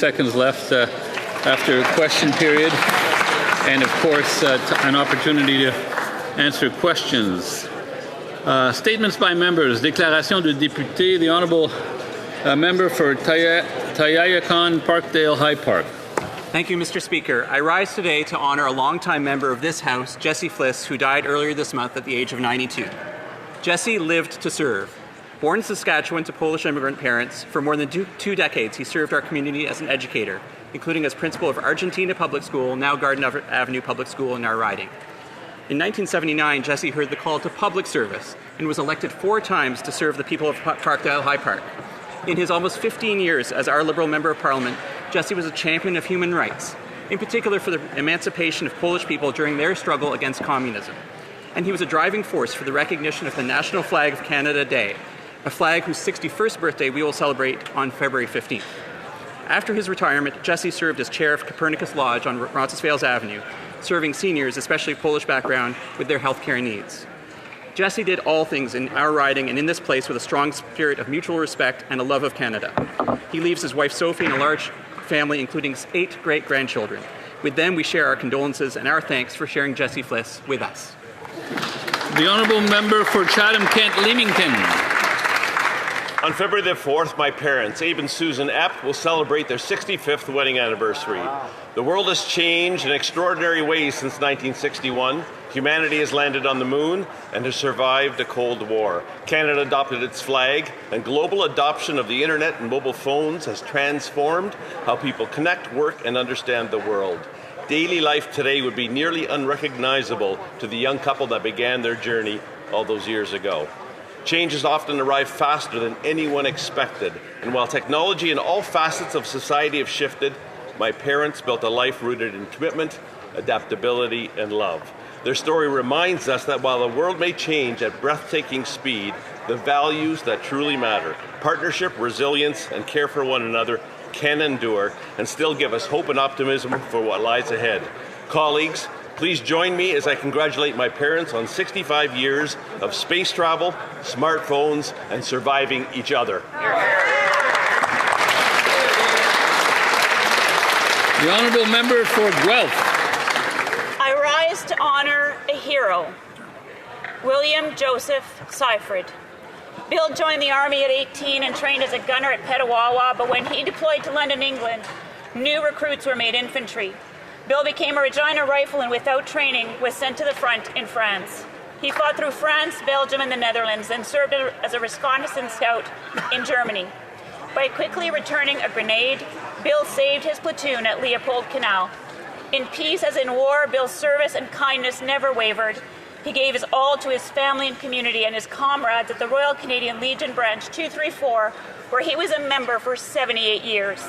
seconds left after question period, and of course an opportunity to answer questions. Statements by members. Déclaration de député. The Honourable Member for Tayayakon, Parkdale High Park. Thank you, Mr. Speaker. I rise today to honour a longtime member of this House, Jesse Fliss, who died earlier this month at the age of 92. Jesse lived to serve. Born in Saskatchewan to Polish immigrant parents, for more than two decades he served our community as an educator, including as principal of Argentina Public School, now Garden Avenue Public School in our riding. In 1979, Jesse heard the call to public service and was elected 4 times to serve the people of Parkdale High Park. In his almost 15 years as our Liberal Member of Parliament, Jesse was a champion of human rights, in particular for the emancipation of Polish people during their struggle against communism. And he was a driving force for the recognition of the National Flag of Canada Day, a flag whose 61st birthday we will celebrate on February 15th. After his retirement, Jesse served as chair of Copernicus Lodge on Roncesvalles Avenue, serving seniors, especially Polish background, with their healthcare needs. Jesse did all things in our riding and in this place with a strong spirit of mutual respect and a love of Canada. He leaves his wife Sophie and a large family, including 8 great-grandchildren. With them, we share our condolences and our thanks for sharing Jesse Fliss with us. The Honourable Member for Chatham-Kent-Leamington. On February the 4th, my parents, Abe and Susan Epp, will celebrate their 65th wedding anniversary. The world has changed in extraordinary ways since 1961. Humanity has landed on the moon and has survived a Cold War. Canada adopted its flag, and global adoption of the internet and mobile phones has transformed how people connect, work, and understand the world. Daily life today would be nearly unrecognizable to the young couple that began their journey all those years ago. Changes often arrive faster than anyone expected, and while technology and all facets of society have shifted, my parents built a life rooted in commitment, adaptability, and love. Their story reminds us that while the world may change at breathtaking speed, the values that truly matter, partnership, resilience, and care for one another, can endure and still give us hope and optimism for what lies ahead. Colleagues, please join me as I congratulate my parents on 65 years of space travel, smartphones, and surviving each other. The Honourable Member for Guelph. I rise to honour a hero, William Joseph Seifert. Bill joined the Army at 18 and trained as a gunner at Petawawa, but when he deployed to London, England, new recruits were made infantry. Bill became a Regina rifleman without training, was sent to the front in France. He fought through France, Belgium, and the Netherlands, and served as a reconnaissance scout in Germany. By quickly returning a grenade, Bill saved his platoon at Leopold Canal. In peace as in war, Bill's service and kindness never wavered. He gave his all to his family and community and his comrades at the Royal Canadian Legion Branch 234, where he was a member for 78 years.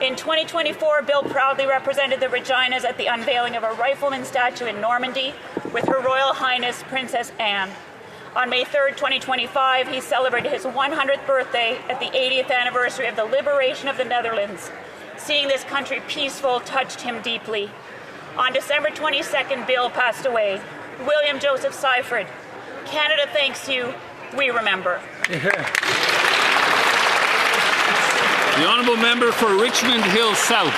In 2024, Bill proudly represented the Reginas at the unveiling of a rifleman statue in Normandy with Her Royal Highness Princess Anne. On May 3rd, 2025, he celebrated his 100th birthday at the 80th anniversary of the liberation of the Netherlands. Seeing this country peaceful touched him deeply. On December 22nd, Bill passed away. William Joseph Seifert, Canada thanks you, we remember. The Honourable Member for Richmond Hill South.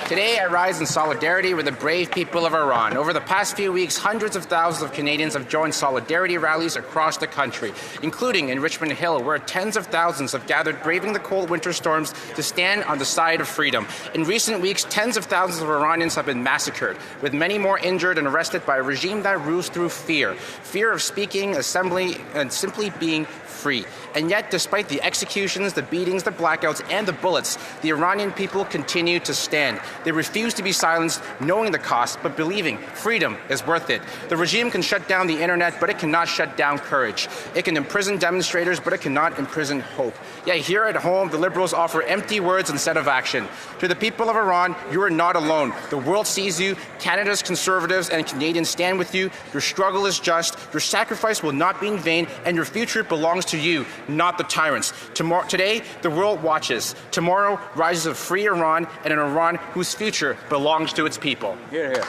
Today, I rise in solidarity with the brave people of Iran. Over the past few weeks, hundreds of thousands of Canadians have joined solidarity rallies across the country, including in Richmond Hill, where tens of thousands have gathered braving the cold winter storms to stand on the side of freedom. In recent weeks, tens of thousands of Iranians have been massacred, with many more injured and arrested by a regime that rules through fear. Fear of speaking, assembly, and simply being free. And yet, despite the executions, the beatings, the blackouts, and the bullets, the Iranian people continue to stand. They refuse to be silenced, knowing the cost, but believing freedom is worth it. The regime can shut down the internet, but it cannot shut down courage. It can imprison demonstrators, but it cannot imprison hope. Yet here at home, the Liberals offer empty words instead of action. To the people of Iran, you are not alone. The world sees you. Canada's Conservatives and Canadians stand with you. Your struggle is just. Your sacrifice will not be in vain, and your future belongs to you, not the tyrants. Today, the world watches. Tomorrow rises a free Iran and an Iran whose future belongs to its people. Here, here.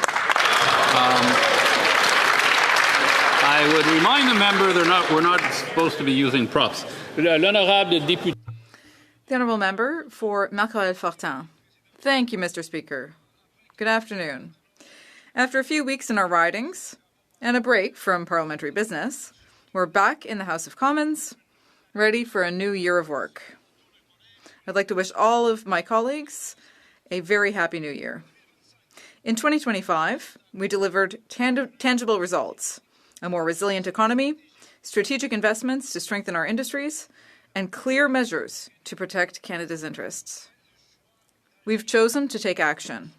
I would remind the member we're not supposed to be using props. L'honorable député. The Honourable Member for Marc Fortin. Thank you, Mr. Speaker. Good afternoon. After a few weeks in our ridings and a break from parliamentary business, we're back in the House of Commons, ready for a new year of work. I'd like to wish all of my colleagues a very happy new year. In 2025, we delivered tangible results, a more resilient economy, strategic investments to strengthen our industries, and clear measures to protect Canada's interests. We've chosen to take action,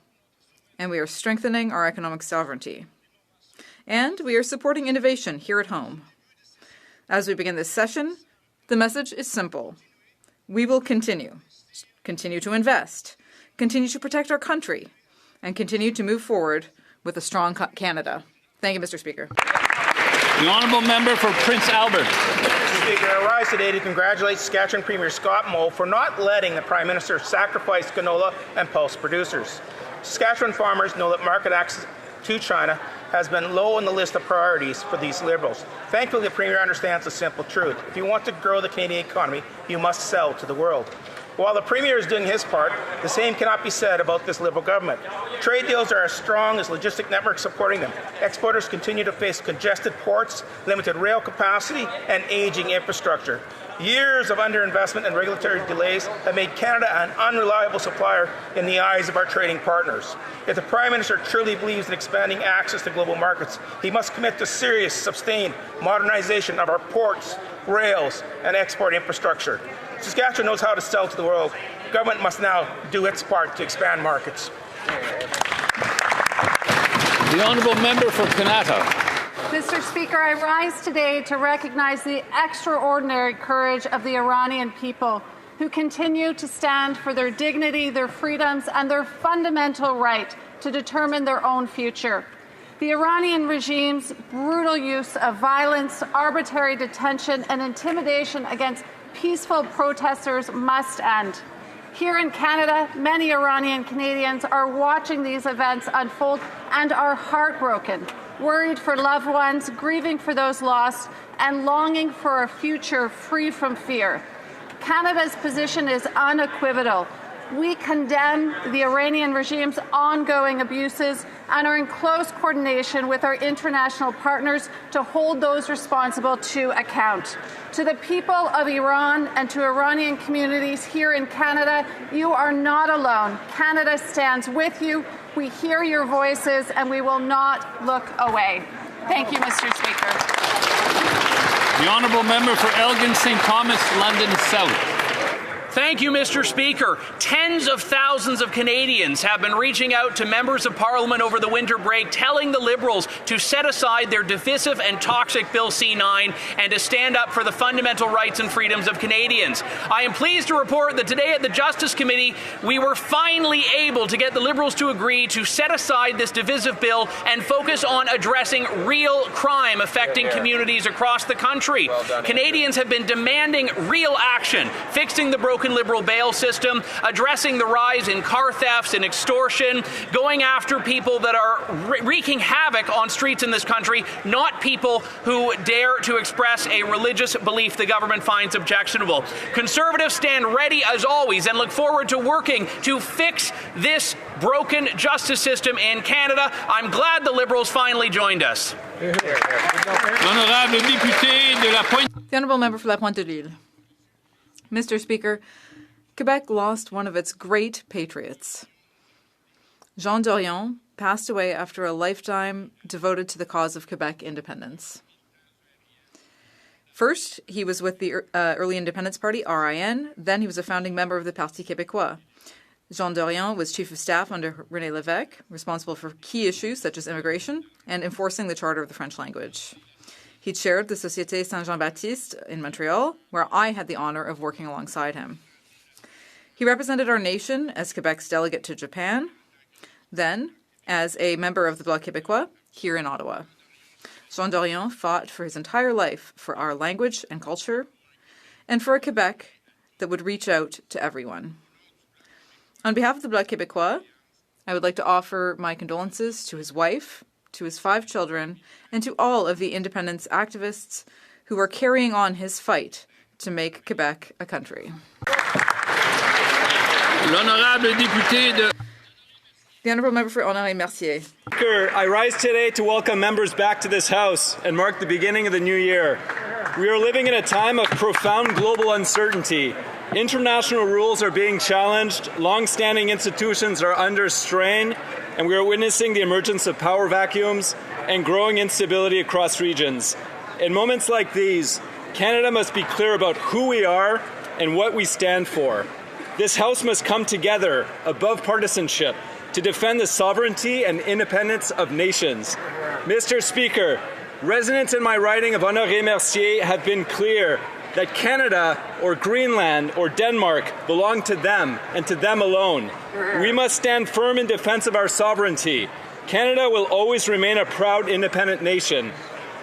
and we are strengthening our economic sovereignty. And we are supporting innovation here at home. As we begin this session, the message is simple. We will continue to invest, continue to protect our country, and continue to move forward with a strong Canada. Thank you, Mr. Speaker. The honourable member for Prince Albert. Mr. Speaker, I rise today to congratulate Saskatchewan Premier Scott Moe for not letting the Prime Minister sacrifice canola and pulse producers. Saskatchewan farmers know that market access to China has been low on the list of priorities for these Liberals. Thankfully, the Premier understands the simple truth. If you want to grow the Canadian economy, you must sell to the world. While the Premier is doing his part, the same cannot be said about this Liberal government. Trade deals are as strong as logistic networks supporting them. Exporters continue to face congested ports, limited rail capacity, and aging infrastructure. Years of underinvestment and regulatory delays have made Canada an unreliable supplier in the eyes of our trading partners. If the Prime Minister truly believes in expanding access to global markets, he must commit to serious, sustained modernization of our ports, rails, and export infrastructure. Saskatchewan knows how to sell to the world. Government must now do its part to expand markets. The honourable member for Kanata. Mr. Speaker, I rise today to recognize the extraordinary courage of the Iranian people who continue to stand for their dignity, their freedoms, and their fundamental right to determine their own future. The Iranian regime's brutal use of violence, arbitrary detention, and intimidation against peaceful protesters must end. Here in Canada, many Iranian Canadians are watching these events unfold and are heartbroken, worried for loved ones, grieving for those lost, and longing for a future free from fear. Canada's position is unequivocal. We condemn the Iranian regime's ongoing abuses and are in close coordination with our international partners to hold those responsible to account. To the people of Iran and to Iranian communities here in Canada, you are not alone. Canada stands with you. We hear your voices and we will not look away. Thank you, Mr. Speaker. The honourable member for Elgin St Thomas, London South. Thank you, Mr. Speaker. Tens of thousands of Canadians have been reaching out to members of Parliament over the winter break, telling the Liberals to set aside their divisive and toxic Bill C-9 and to stand up for the fundamental rights and freedoms of Canadians. I am pleased to report that today at the Justice Committee, we were finally able to get the Liberals to agree to set aside this divisive bill and focus on addressing real crime affecting communities across the country. Canadians have been demanding real action, fixing the broken Liberal bail system, addressing the rise in car thefts and extortion, going after people that are wreaking havoc on streets in this country, not people who dare to express a religious belief the government finds objectionable. Conservatives stand ready as always and look forward to working to fix this broken justice system in Canada. I'm glad the Liberals finally joined us. The honourable member for La Pointe-de-L'Île. Mr. Speaker, Quebec lost one of its great patriots. Jean Dorion passed away after a lifetime devoted to the cause of Quebec independence. First, he was with the early independence party, RIN. Then he was a founding member of the Parti québécois. Jean Dorion was chief of staff under René Lévesque, responsible for key issues such as immigration and enforcing the charter of the French language. He chaired the Société Saint-Jean-Baptiste in Montreal, where I had the honour of working alongside him. He represented our nation as Quebec's delegate to Japan, then as a member of the Bloc Québécois here in Ottawa. Jean Dorion fought for his entire life for our language and culture, and for a Quebec that would reach out to everyone. On behalf of the Bloc Québécois, I would like to offer my condolences to his wife, to his 5 children, and to all of the independence activists who are carrying on his fight to make Quebec a country. L'honorable député de... The Honourable Member for Honoré-Mercier. Speaker, I rise today to welcome members back to this House and mark the beginning of the new year. We are living in a time of profound global uncertainty. International rules are being challenged, long-standing institutions are under strain, and we are witnessing the emergence of power vacuums and growing instability across regions. In moments like these, Canada must be clear about who we are and what we stand for. This House must come together above partisanship to defend the sovereignty and independence of nations. Mr. Speaker, residents in my riding of Honoré-Mercier have been clear that Canada or Greenland or Denmark belong to them and to them alone. We must stand firm in defense of our sovereignty. Canada will always remain a proud independent nation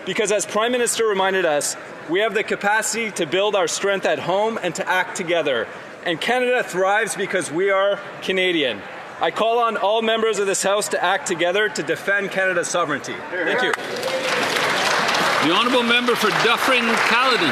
because, as Prime Minister reminded us, we have the capacity to build our strength at home and to act together. And Canada thrives because we are Canadian. I call on all members of this House to act together to defend Canada's sovereignty. Thank you. The Honourable Member for Dufferin-Caledon.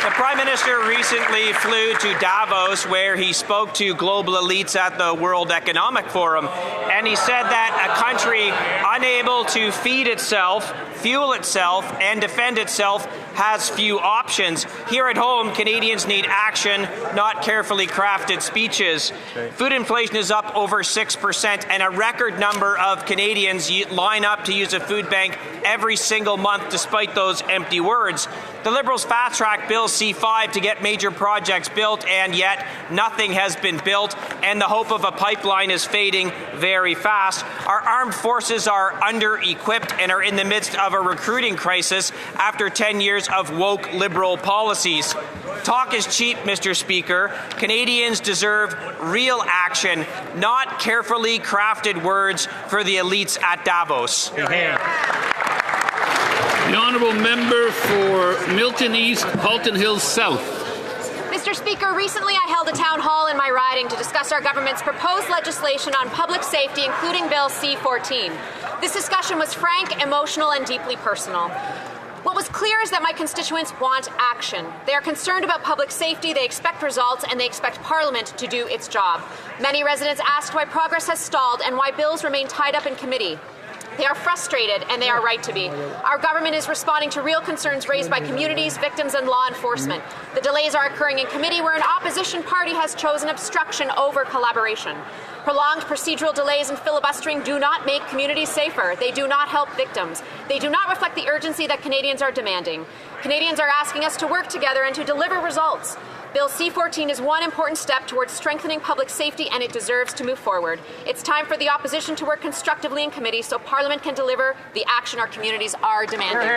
The Prime Minister recently flew to Davos, where he spoke to global elites at the World Economic Forum, and he said that a country unable to feed itself, fuel itself, and defend itself has few options. Here at home, Canadians need action, not carefully crafted speeches. Food inflation is up over 6%, and a record number of Canadians line up to use a food bank every single month, despite those empty words. The Liberals fast-tracked Bill C-5 to get major projects built, and yet nothing has been built, and the hope of a pipeline is fading very fast. Our armed forces are under-equipped and are in the midst of a recruiting crisis after 10 years of woke Liberal policies. Talk is cheap, Mr. Speaker. Canadians deserve real action, not carefully crafted words for the elites at Davos. The Honourable Member for Milton East, Halton Hills South. Mr. Speaker, recently I held a town hall in my riding to discuss our government's proposed legislation on public safety, including Bill C-14. This discussion was frank, emotional, and deeply personal. What was clear is that my constituents want action. They are concerned about public safety, they expect results, and they expect Parliament to do its job. Many residents asked why progress has stalled and why bills remain tied up in committee. They are frustrated, and they are right to be. Our government is responding to real concerns raised by communities, victims, and law enforcement. The delays are occurring in committee where an opposition party has chosen obstruction over collaboration. Prolonged procedural delays and filibustering do not make communities safer. They do not help victims. They do not reflect the urgency that Canadians are demanding. Canadians are asking us to work together and to deliver results. Bill C-14 is one important step towards strengthening public safety, and it deserves to move forward. It's time for the opposition to work constructively in committee so Parliament can deliver the action our communities are demanding.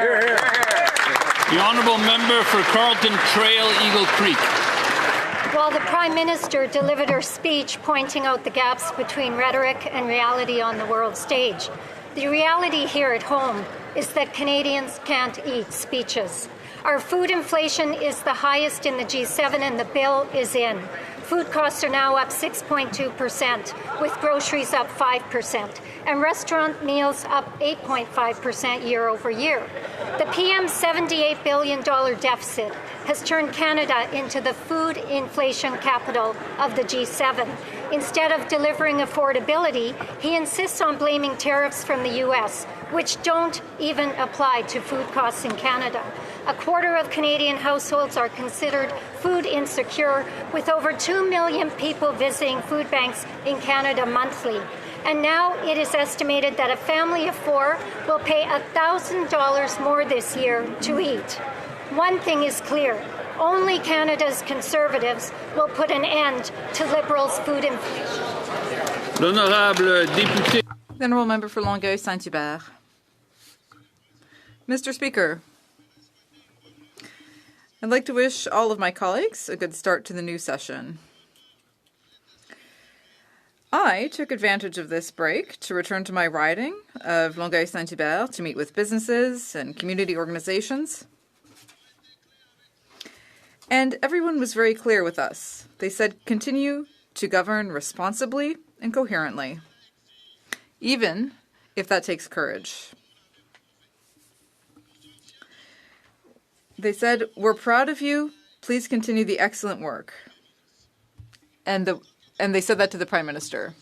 The Honourable Member for Carlton Trail, Eagle Creek. While the Prime Minister delivered her speech pointing out the gaps between rhetoric and reality on the world stage, the reality here at home is that Canadians can't eat speeches. Our food inflation is the highest in the G7, and the bill is in. Food costs are now up 6.2%, with groceries up 5%, and restaurant meals up 8.5% year over year. The PM's $78 billion deficit has turned Canada into the food inflation capital of the G7. Instead of delivering affordability, he insists on blaming tariffs from the U.S., which don't even apply to food costs in Canada. A quarter of Canadian households are considered food insecure, with over 2 million people visiting food banks in Canada monthly. And now it is estimated that a family of 4 will pay $1,000 more this year to eat. One thing is clear. Only Canada's Conservatives will put an end to Liberals' food inflation. L'Honorable Député. The Honourable Member for Longueuil-Saint-Hubert. Mr. Speaker, I'd like to wish all of my colleagues a good start to the new session. I took advantage of this break to return to my riding of Longueuil-Saint-Hubert to meet with businesses and community organizations. And everyone was very clear with us. They said continue to govern responsibly and coherently, even if that takes courage. They said, we're proud of you. Please continue the excellent work. And and they said that to the Prime Minister.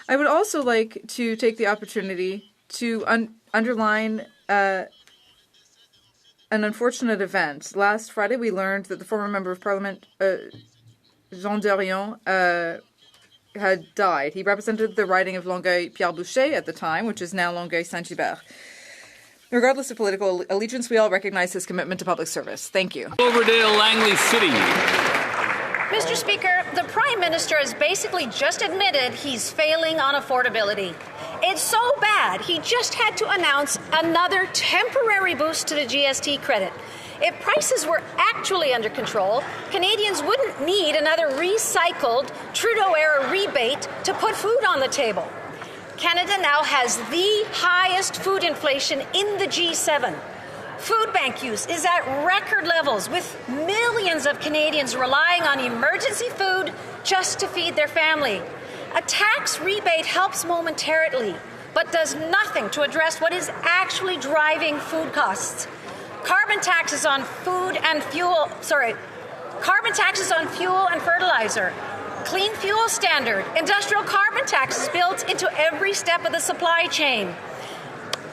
I would also like to take the opportunity to underline an unfortunate event. Last Friday, we learned that the former Member of Parliament, Jean Dorion, had died. He represented the riding of Longueuil-Pierre at the time, which is now Longueuil-Saint-Hubert. Regardless of political allegiance, we all recognize his commitment to public service. Thank you. Cloverdale, Langley City. Mr. Speaker, the Prime Minister has basically just admitted he's failing on affordability. It's so bad, he just had to announce another temporary boost to the GST credit. If prices were actually under control, Canadians wouldn't need another recycled Trudeau-era rebate to put food on the table. Canada now has the highest food inflation in the G7. Food bank use is at record levels, with millions of Canadians relying on emergency food just to feed their family. A tax rebate helps momentarily, but does nothing to address what is actually driving food costs. Carbon taxes on fuel and fertilizer, clean fuel standard, industrial carbon taxes built into every step of the supply chain.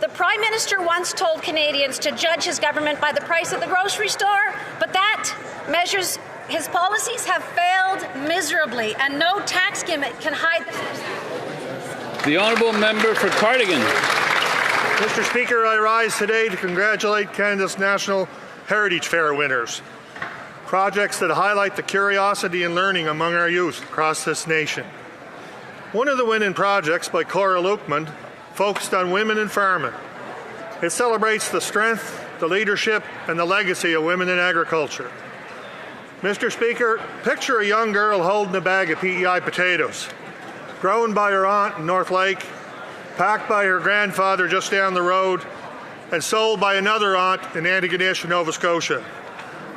The Prime Minister once told Canadians to judge his government by the price at the grocery store, but that measures his policies have failed miserably, and no tax gimmick can hide. The Honourable Member for Cardigan. Mr. Speaker, I rise today to congratulate Canada's National Heritage Fair winners. Projects that highlight the curiosity and learning among our youth across this nation. One of the winning projects by Cora Lukman focused on women in farming. It celebrates the strength, the leadership, and the legacy of women in agriculture. Mr. Speaker, picture a young girl holding a bag of PEI potatoes, grown by her aunt in North Lake, packed by her grandfather just down the road, and sold by another aunt in Antigonish, Nova Scotia.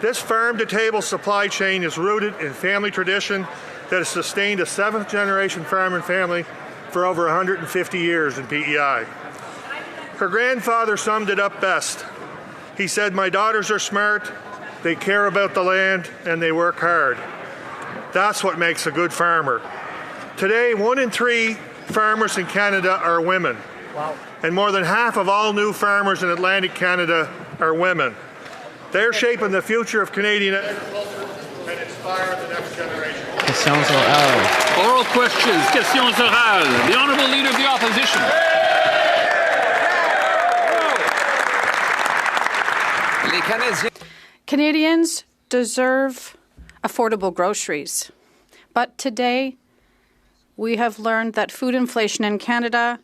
This farm-to-table supply chain is rooted in family tradition that has sustained a seventh-generation farming family for over 150 years in PEI. Her grandfather summed it up best. He said, "My daughters are smart, they care about the land, and they work hard." That's what makes a good farmer. Today, 1 in 3 farmers in Canada are women. Wow. And more than half of all new farmers in Atlantic Canada are women. They're shaping the future of Canadian agriculture and inspire the next generation. Questions orales. Oral questions, questions orales. The Honourable Leader of the Opposition. Canadians deserve affordable groceries. But today, we have learned that food inflation in Canada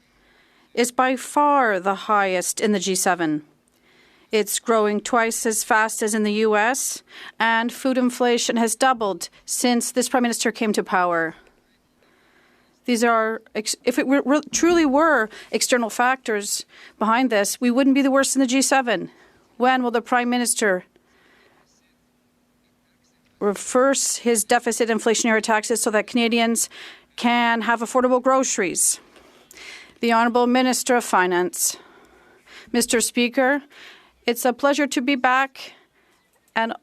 is by far the highest in the G7. It's growing twice as fast as in the U.S., and food inflation has doubled since this Prime Minister came to power. These are, if it truly were external factors behind this, we wouldn't be the worst in the G7. When will the Prime Minister reverse his deficit inflationary taxes so that Canadians can have affordable groceries? The Honourable Minister of Finance. Mr. Speaker, it's a pleasure to be back, and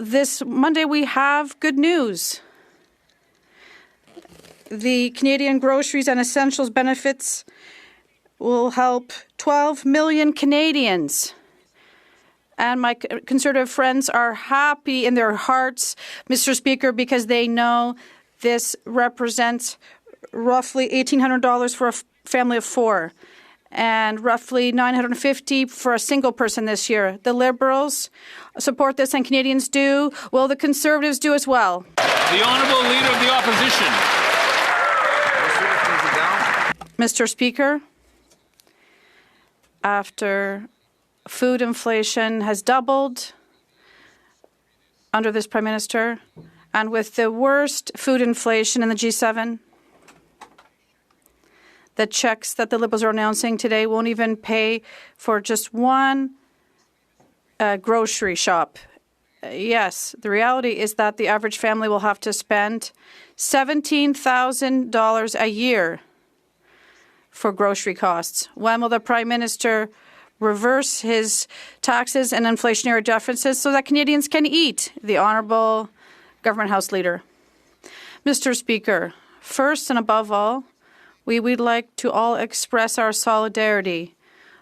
this Monday we have good news. The Canadian Groceries and Essentials benefits will help 12 million Canadians. And my Conservative friends are happy in their hearts, Mr. Speaker, because they know this represents roughly $1,800 for a family of 4 and roughly $950 for a single person this year. The Liberals support this and Canadians do. Will the Conservatives do as well? The Honourable Leader of the Opposition. Mr. Speaker, after food inflation has doubled under this Prime Minister, and with the worst food inflation in the G7, the checks that the Liberals are announcing today won't even pay for just one grocery shop. Yes, the reality is that the average family will have to spend $17,000 a year for grocery costs. When will the Prime Minister reverse his taxes and inflationary deficits so that Canadians can eat? The Honourable Government House Leader. Mr. Speaker, first and above all, we would like to all express our solidarity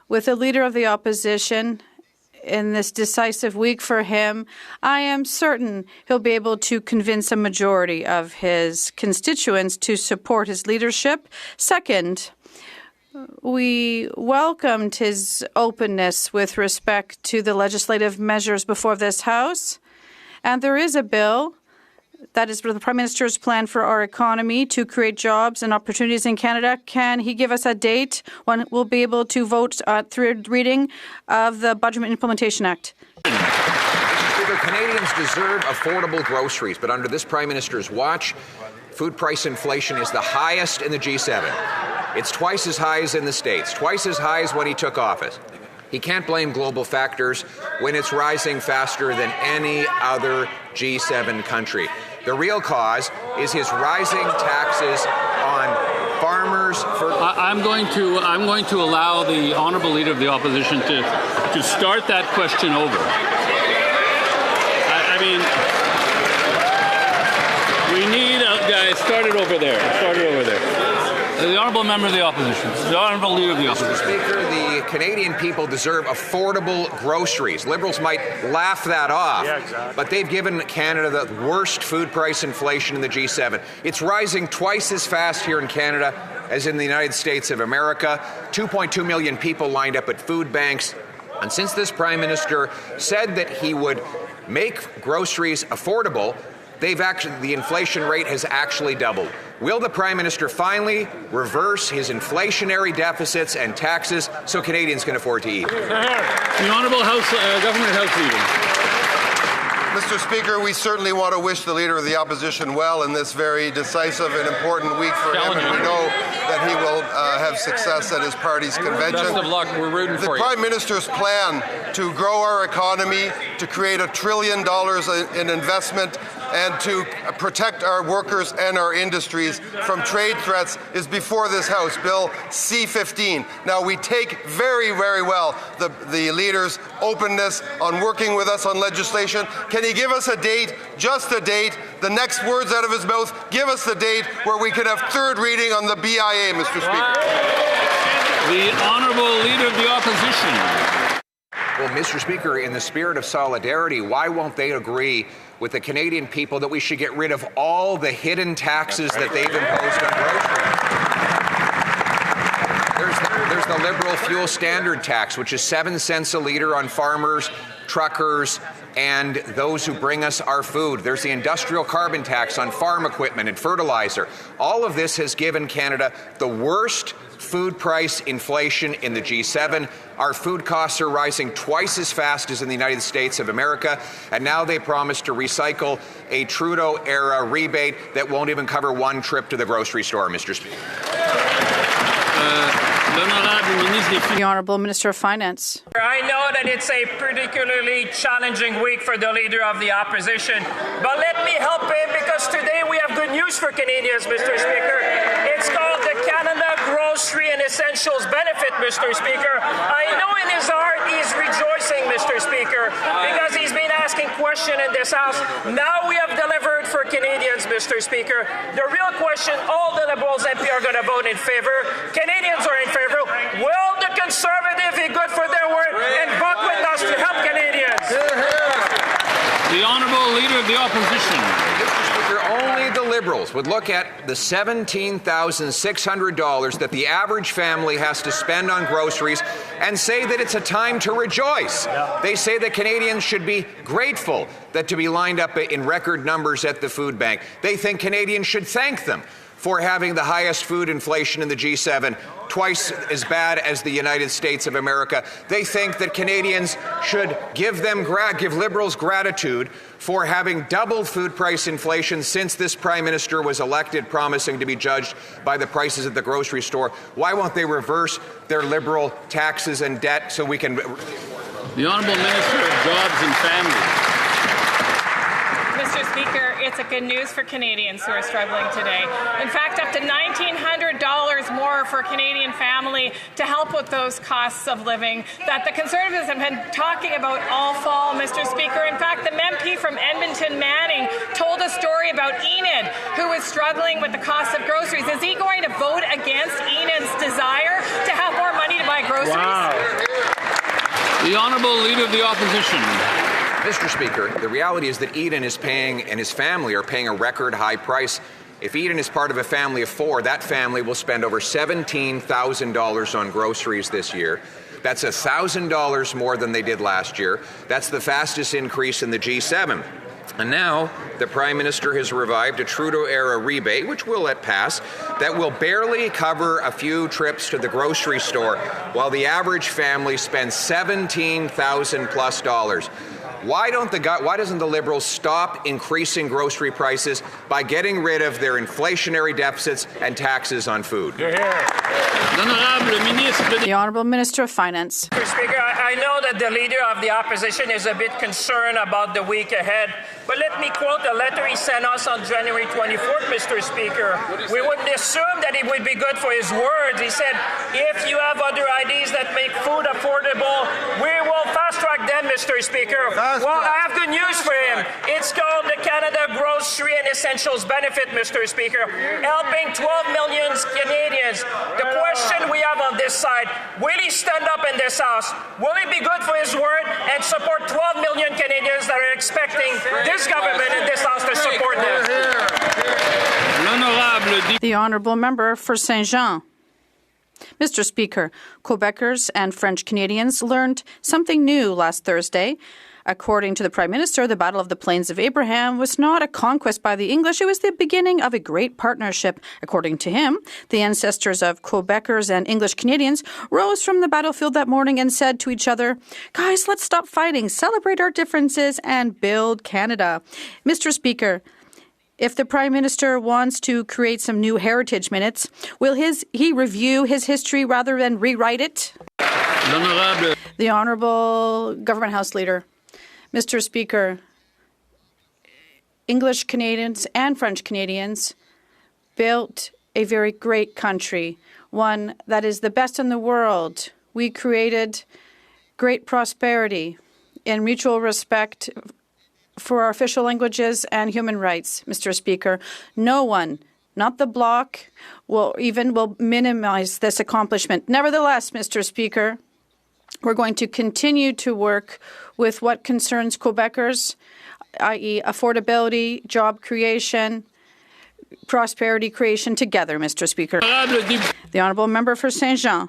with the Leader of the Opposition in this decisive week for him. I am certain he'll be able to convince a majority of his constituents to support his leadership. Second, we welcomed his openness with respect to the legislative measures before this House. And there is a bill that is the Prime Minister's plan for our economy to create jobs and opportunities in Canada. Can he give us a date when we'll be able to vote at third reading of the Budget Implementation Act? Speaker, Canadians deserve affordable groceries, but under this Prime Minister's watch, food price inflation is the highest in the G7. It's twice as high as in the States, twice as high as when he took office. He can't blame global factors when it's rising faster than any other G7 country. The real cause is his rising taxes on farmers. I'm going to allow the honourable Leader of the Opposition to start that question over. I mean, we need guys. Start it over there. Start it over there. The honourable member of the Opposition. The honourable Leader of the Opposition. Mr. Speaker, the Canadian people deserve affordable groceries. Liberals might laugh that off, but they've given Canada the worst food price inflation in the G7. It's rising twice as fast here in Canada as in the United States of America. 2.2 million people lined up at food banks. And since this Prime Minister said that he would make groceries affordable, the inflation rate has actually doubled. Will the Prime Minister finally reverse his inflationary deficits and taxes so Canadians can afford to eat? The Honourable Government House Leader. Mr. Speaker, we certainly want to wish the Leader of the Opposition well in this very decisive and important week for him, and we know that he will have success at his party's convention. Best of luck. We're rooting for you. The Prime Minister's plan to grow our economy, to create $1 trillion in investment, and to protect our workers and our industries from trade threats is before this House, Bill C-15. Now, we take very, very well the Leader's openness on working with us on legislation. Can he give us a date, just a date, the next words out of his mouth, give us the date where we can have third reading on the BIA, Mr. Speaker? The Honourable Leader of the Opposition. Well, Mr. Speaker, in the spirit of solidarity, why won't they agree with the Canadian people that we should get rid of all the hidden taxes that they've imposed on groceries? There's the Liberal fuel standard tax, which is 7 cents a litre on farmers, truckers, and those who bring us our food. There's the industrial carbon tax on farm equipment and fertilizer. All of this has given Canada the worst food price inflation in the G7. Our food costs are rising twice as fast as in the United States of America, and now they promise to recycle a Trudeau-era rebate that won't even cover one trip to the grocery store, Mr. Speaker. The Honourable Minister of Finance. I know that it's a particularly challenging week for the Leader of the Opposition, but let me help him because today we have good news for Canadians, Mr. Speaker. It's called the Canada Grocery and Essentials Benefit, Mr. Speaker. I know in his heart he's rejoicing, Mr. Speaker, because he's been asking questions in this House. Now we have delivered for Canadians, Mr. Speaker. The real question, all the Liberals MP are going to vote in favour. Canadians are in favour. Will the Conservative be good for their word and vote with us to help Canadians? The Honourable Leader of the Opposition. Mr. Speaker, only the Liberals would look at the $17,600 that the average family has to spend on groceries and say that it's a time to rejoice. They say that Canadians should be grateful that to be lined up in record numbers at the food bank. They think Canadians should thank them for having the highest food inflation in the G7, twice as bad as the United States of America. They think that Canadians should give Liberals gratitude for having doubled food price inflation since this Prime Minister was elected, promising to be judged by the prices at the grocery store. Why won't they reverse their Liberal taxes and debt so we can... The Honourable Minister of Jobs and Family. Mr. Speaker, it's a good news for Canadians who are struggling today. In fact, up to $1,900 more for a Canadian family to help with those costs of living that the Conservatives have been talking about all fall, Mr. Speaker. In fact, the MP from Edmonton, Manning, told a story about Enid, who is struggling with the cost of groceries. Is he going to vote against Enid's desire to have more money to buy groceries? Wow. The Honourable Leader of the Opposition. Mr. Speaker, the reality is that Eden is paying and his family are paying a record high price. If Eden is part of a family of 4, that family will spend over $17,000 on groceries this year. That's $1,000 more than they did last year. That's the fastest increase in the G7. And now the Prime Minister has revived a Trudeau-era rebate, which we'll let pass, that will barely cover a few trips to the grocery store, while the average family spends $17,000+ Why doesn't the Liberals stop increasing grocery prices by getting rid of their inflationary deficits and taxes on food? The Honourable Minister of Finance. Mr. Speaker, I know that the Leader of the Opposition is a bit concerned about the week ahead, but let me quote a letter he sent us on January 24th, Mr. Speaker. We wouldn't assume that it would be good for his words. He said, if you have other ideas that make food affordable, we will fast-track them, Mr. Speaker. Well, I have good news for him. It's called the Canada Grocery and Essentials Benefit, Mr. Speaker, helping 12 million Canadians. The question we have on this side, will he stand up in this House? Will he be good for his word and support 12 million Canadians that are expecting this government and this House to support them? The Honourable Member for Saint-Jean. Mr. Speaker, Quebecers and French Canadians learned something new last Thursday. According to the Prime Minister, the Battle of the Plains of Abraham was not a conquest by the English, it was the beginning of a great partnership. According to him, the ancestors of Quebecers and English Canadians rose from the battlefield that morning and said to each other, "Guys, let's stop fighting, celebrate our differences, and build Canada." Mr. Speaker, if the Prime Minister wants to create some new heritage minutes, will he review his history rather than rewrite it? The Honourable Government House Leader. Mr. Speaker, English Canadians and French Canadians built a very great country, one that is the best in the world. We created great prosperity and mutual respect for our official languages and human rights, Mr. Speaker. No one, not the Bloc, will minimize this accomplishment. Nevertheless, Mr. Speaker, we're going to continue to work with what concerns Quebecers, i.e. affordability, job creation, prosperity creation together, Mr. Speaker. The Honourable Member for Saint-Jean.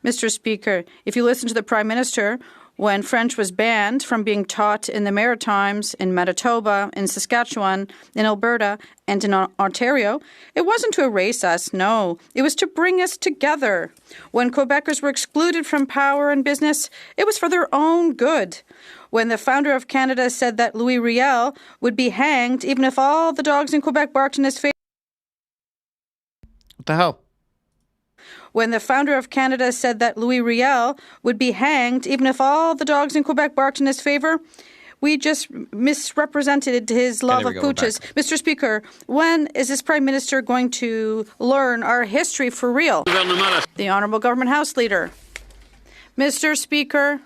Mr. Speaker, if you listen to the Prime Minister, when French was banned from being taught in the Maritimes, in Manitoba, in Saskatchewan, in Alberta, and in Ontario, it wasn't to erase us, no. It was to bring us together. When Quebecers were excluded from power and business, it was for their own good. When the founder of Canada said that Louis Riel would be hanged even if all the dogs in Quebec barked in his face. What the hell? When the founder of Canada said that Louis Riel would be hanged even if all the dogs in Quebec barked in his favour, we just misrepresented his love of pooches. Mr. Speaker, when is this Prime Minister going to learn our history for real? The Honourable Government House Leader. Mr. Speaker,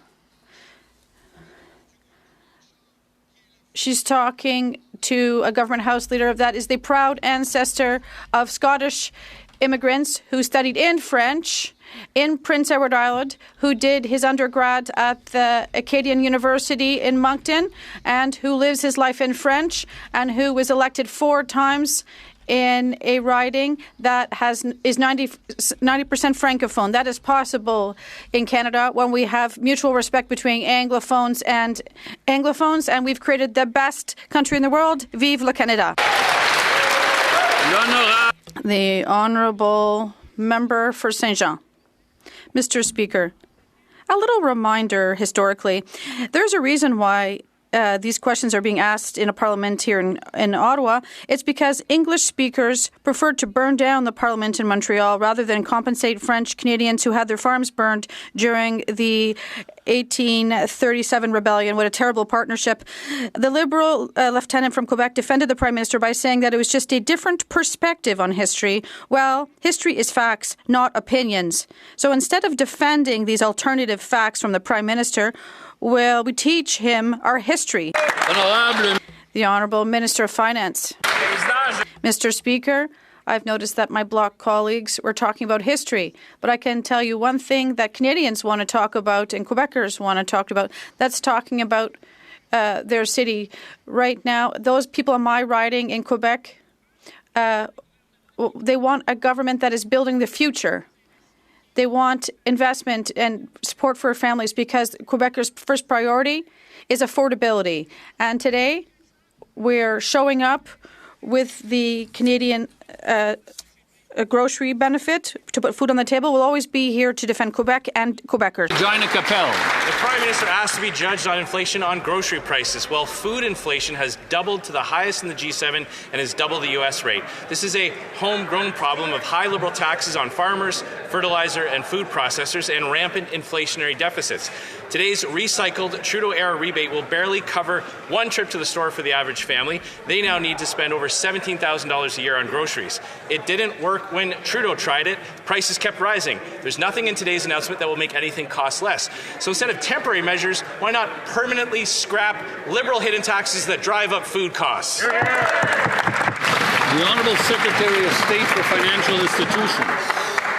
she's talking to a Government House Leader that is the proud ancestor of Scottish immigrants who studied in French in Prince Edward Island, who did his undergrad at the Acadian University in Moncton, and who lives his life in French, and who was elected 4 times in a riding that is 90% francophone. That is possible in Canada when we have mutual respect between Anglophones, and we've created the best country in the world. Vive le Canada. The Honourable Member for Saint-Jean. Mr. Speaker, a little reminder historically, there's a reason why these questions are being asked in a parliament here in Ottawa, it's because English speakers preferred to burn down the parliament in Montreal rather than compensate French Canadians who had their farms burned during the 1837 rebellion. What a terrible partnership. The Liberal lieutenant from Quebec defended the Prime Minister by saying that it was just a different perspective on history. Well, history is facts, not opinions. So instead of defending these alternative facts from the Prime Minister, well, we teach him our history. The Honourable Minister of Finance. Mr. Speaker, I've noticed that my Bloc colleagues were talking about history, but I can tell you one thing that Canadians want to talk about and Quebecers want to talk about. That's talking about their city. Right now, those people in my riding in Quebec, they want a government that is building the future. They want investment and support for families because Quebecers' first priority is affordability. And today, we're showing up with the Canadian grocery benefit to put food on the table. We'll always be here to defend Quebec and Quebecers. Regina Capel. The Prime Minister asked to be judged on inflation on grocery prices. Well, food inflation has doubled to the highest in the G7 and has doubled the U.S. rate. This is a homegrown problem of high Liberal taxes on farmers, fertilizer and food processors, and rampant inflationary deficits. Today's recycled Trudeau-era rebate will barely cover one trip to the store for the average family. They now need to spend over $17,000 a year on groceries. It didn't work when Trudeau tried it. Prices kept rising. There's nothing in today's announcement that will make anything cost less. So instead of temporary measures, why not permanently scrap Liberal hidden taxes that drive up food costs? The Honourable Secretary of State for Financial Institutions.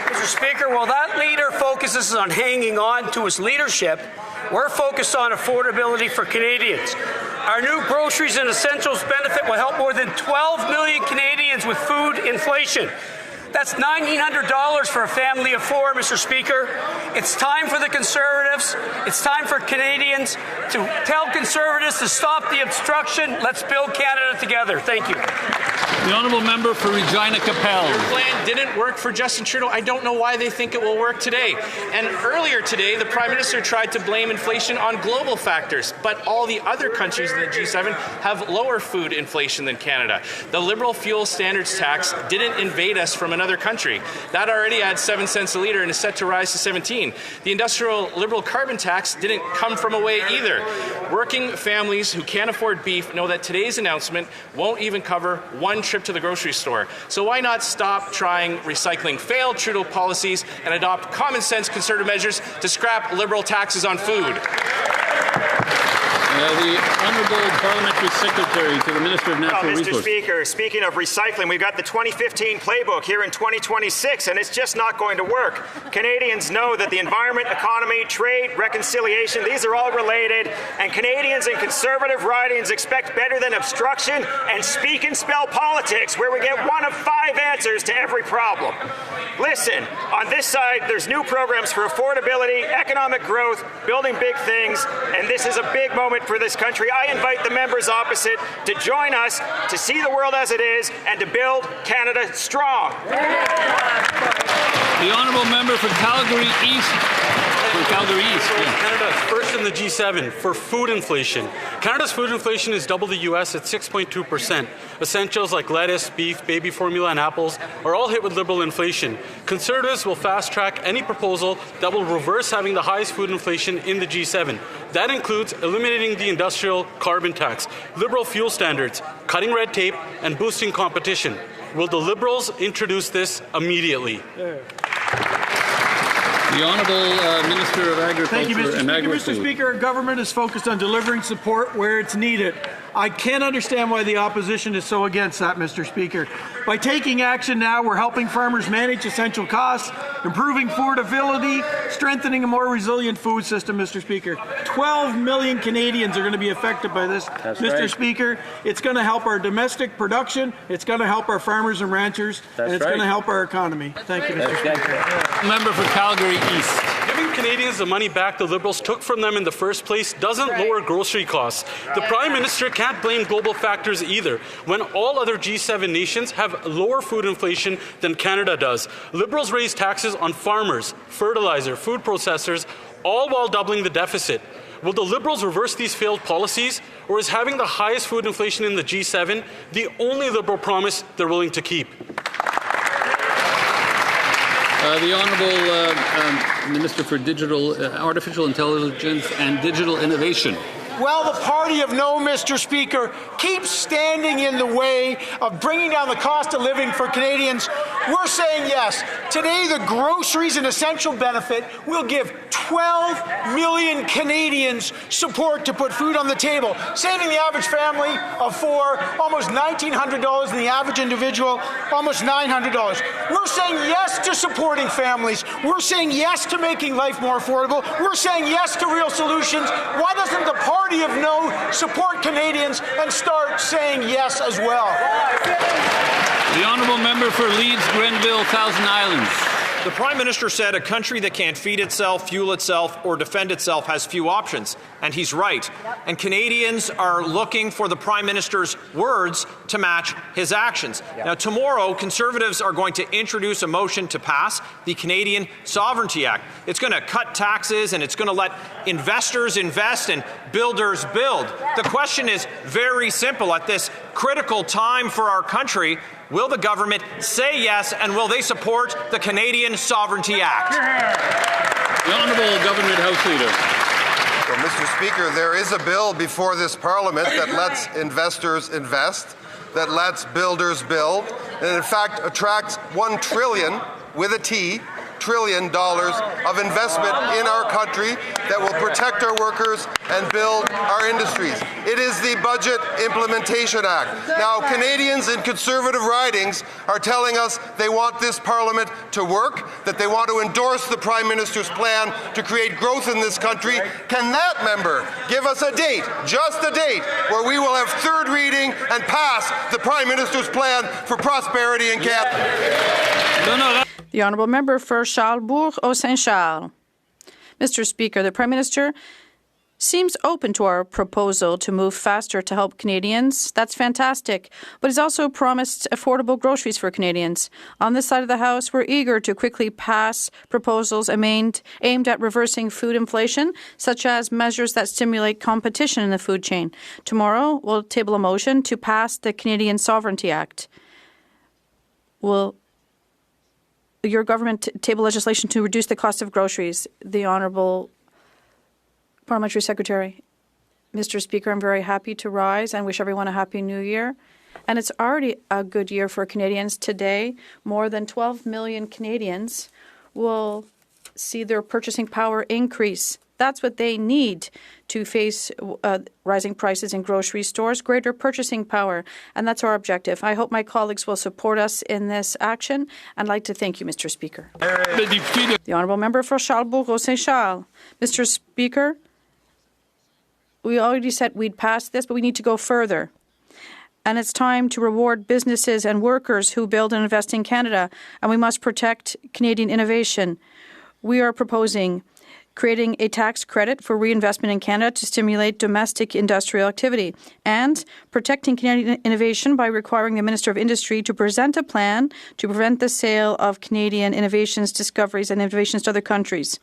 Mr. Speaker, while that leader focuses on hanging on to his leadership, we're focused on affordability for Canadians. Our new groceries and essentials benefit will help more than 12 million Canadians with food inflation. That's $1,900 for a family of four, Mr. Speaker. It's time for the Conservatives, it's time for Canadians to tell Conservatives to stop the obstruction. Let's build Canada together. Thank you. The Honourable Member for Regina Capel. Your plan didn't work for Justin Trudeau. I don't know why they think it will work today. And earlier today, the Prime Minister tried to blame inflation on global factors, but all the other countries in the G7 have lower food inflation than Canada. The Liberal fuel standards tax didn't invade us from another country. That already adds 7 cents a litre and is set to rise to 17. The industrial Liberal carbon tax didn't come from away either. Working families who can't afford beef know that today's announcement won't even cover one trip to the grocery store. So why not stop trying recycling failed Trudeau policies and adopt common sense Conservative measures to scrap Liberal taxes on food? The Honourable Parliamentary Secretary to the Minister of Natural Resources. Mr. Speaker, speaking of recycling, we've got the 2015 playbook here in 2026, and it's just not going to work. Canadians know that the environment, economy, trade, reconciliation, these are all related, and Canadians in Conservative ridings expect better than obstruction and speak and spell politics, where we get one of 5 answers to every problem. Listen, on this side, there's new programs for affordability, economic growth, building big things, and this is a big moment for this country. I invite the members opposite to join us to see the world as it is and to build Canada strong. The Honourable Member for Calgary East. Canada is first in the G7 for food inflation. Canada's food inflation is double the U.S. at 6.2%. Essentials like lettuce, beef, baby formula, and apples are all hit with Liberal inflation. Conservatives will fast-track any proposal that will reverse having the highest food inflation in the G7. That includes eliminating the industrial carbon tax, Liberal fuel standards, cutting red tape, and boosting competition. Will the Liberals introduce this immediately? The Honourable Minister of Agriculture. Thank you, Mr. Speaker. and Mr. Speaker, our government is focused on delivering support where it's needed. I can't understand why the opposition is so against that, Mr. Speaker. By taking action now, we're helping farmers manage essential costs, improving affordability, strengthening a more resilient food system, Mr. Speaker. 12 million Canadians are going to be affected by this, Mr. Right. Speaker. It's going to help our domestic production, it's going to help our farmers and ranchers, and it's going to help our economy. Thank you, Mr. Speaker. Member for Calgary East. Giving Canadians the money back the Liberals took from them in the first place doesn't lower grocery costs. The Prime Minister can't blame global factors either, when all other G7 nations have lower food inflation than Canada does. Liberals raise taxes on farmers, fertilizer, food processors, all while doubling the deficit. Will the Liberals reverse these failed policies, or is having the highest food inflation in the G7 the only Liberal promise they're willing to keep? The Honourable Minister for Artificial Intelligence and Digital Innovation. Well, the party of no, Mr. Speaker, keeps standing in the way of bringing down the cost of living for Canadians. We're saying yes. Today, the groceries and essential benefit will give 12 million Canadians support to put food on the table, saving the average family of four almost $1,900 and the average individual almost $900. We're saying yes to supporting families. We're saying yes to making life more affordable. We're saying yes to real solutions. Why doesn't the party of no support Canadians and start saying yes as well? The Honourable Member for Leeds, Grenville, Thousand Islands. The Prime Minister said a country that can't feed itself, fuel itself, or defend itself has few options. And he's right. And Canadians are looking for the Prime Minister's words to match his actions. Now, tomorrow, Conservatives are going to introduce a motion to pass the Canadian Sovereignty Act. It's going to cut taxes and it's going to let investors invest and builders build. The question is very simple at this critical time for our country. Will the government say yes, and will they support the Canadian Sovereignty Act? The Honourable Government House Leader. Well, Mr. Speaker, there is a bill before this Parliament that lets investors invest, that lets builders build, and in fact attracts $1 trillion, with a T, $1 trillion of investment in our country that will protect our workers and build our industries. It is the Budget Implementation Act. Now, Canadians in Conservative ridings are telling us they want this Parliament to work, that they want to endorse the Prime Minister's plan to create growth in this country. Can that member give us a date, just a date, where we will have third reading and pass the Prime Minister's plan for prosperity in Canada? The Honourable Member for Charlesbourg-Saint-Charles. Mr. Speaker, the Prime Minister seems open to our proposal to move faster to help Canadians. That's fantastic. But he's also promised affordable groceries for Canadians. On this side of the House, we're eager to quickly pass proposals aimed at reversing food inflation, such as measures that stimulate competition in the food chain. Tomorrow, we'll table a motion to pass the Canadian Sovereignty Act. Will your government table legislation to reduce the cost of groceries? The Honourable Parliamentary Secretary. Mr. Speaker, I'm very happy to rise and wish everyone a happy new year. And it's already a good year for Canadians. Today, more than 12 million Canadians will see their purchasing power increase. That's what they need to face rising prices in grocery stores, greater purchasing power. And that's our objective. I hope my colleagues will support us in this action. I'd like to thank you, Mr. Speaker. The Honourable Member for Charlesbourg-Saint-Charles. Mr. Speaker, we already said we'd pass this, but we need to go further. And it's time to reward businesses and workers who build and invest in Canada. And we must protect Canadian innovation. We are proposing creating a tax credit for reinvestment in Canada to stimulate domestic industrial activity, and protecting Canadian innovation by requiring the Minister of Industry to present a plan to prevent the sale of Canadian innovations, discoveries, and innovations to other countries.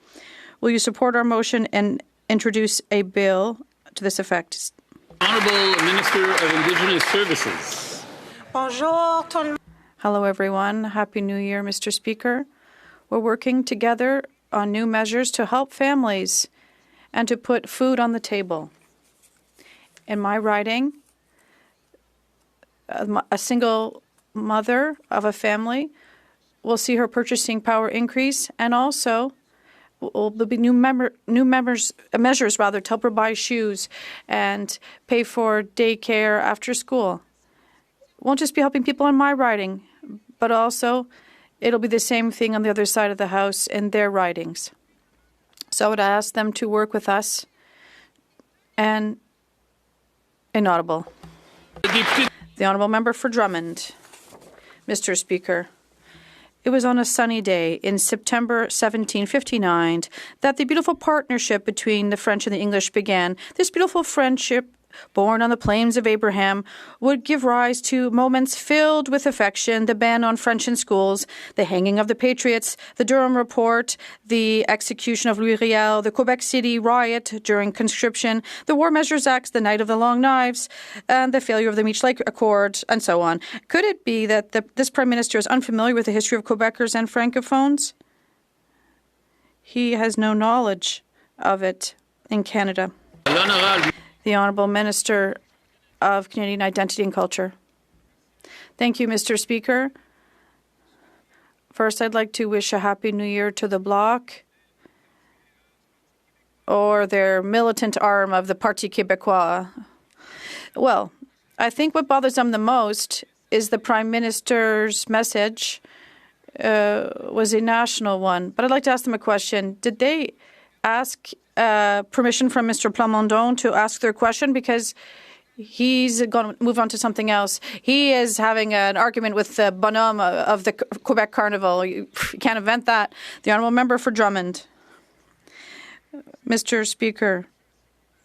Will you support our motion and introduce a bill to this effect? Honourable Minister of Indigenous Services. Bonjour. Hello, everyone. Happy New Year, Mr. Speaker. We're working together on new measures to help families and to put food on the table. In my riding, a single mother of a family will see her purchasing power increase, and also there'll be measures to help her buy shoes and pay for daycare after school. It won't just be helping people in my riding, but also it'll be the same thing on the other side of the House in their ridings. So I would ask them to work with us and inaudible. The Honourable Member for Drummond. Mr. Speaker, it was on a sunny day in September 1759 that the beautiful partnership between the French and the English began. This beautiful friendship born on the plains of Abraham would give rise to moments filled with affection, the ban on French in schools, the hanging of the Patriots, the Durham Report, the execution of Louis Riel, the Quebec City riot during conscription, the War Measures Act, the Night of the Long Knives, and the failure of the Meech Lake Accord, and so on. Could it be that this Prime Minister is unfamiliar with the history of Quebecers and Francophones? He has no knowledge of it in Canada. The Honourable Minister of Canadian Identity and Culture. Thank you, Mr. Speaker. First, I'd like to wish a Happy New Year to the Bloc, or their militant arm of the Parti Québécois. Well, I think what bothers them the most is the Prime Minister's message was a national one. But I'd like to ask them a question. Did they ask permission from Mr. Plamondon to ask their question? Because he's going to move on to something else. He is having an argument with the bonhomme of the Quebec Carnival. You can't invent that. The Honourable Member for Drummond. Mr. Speaker,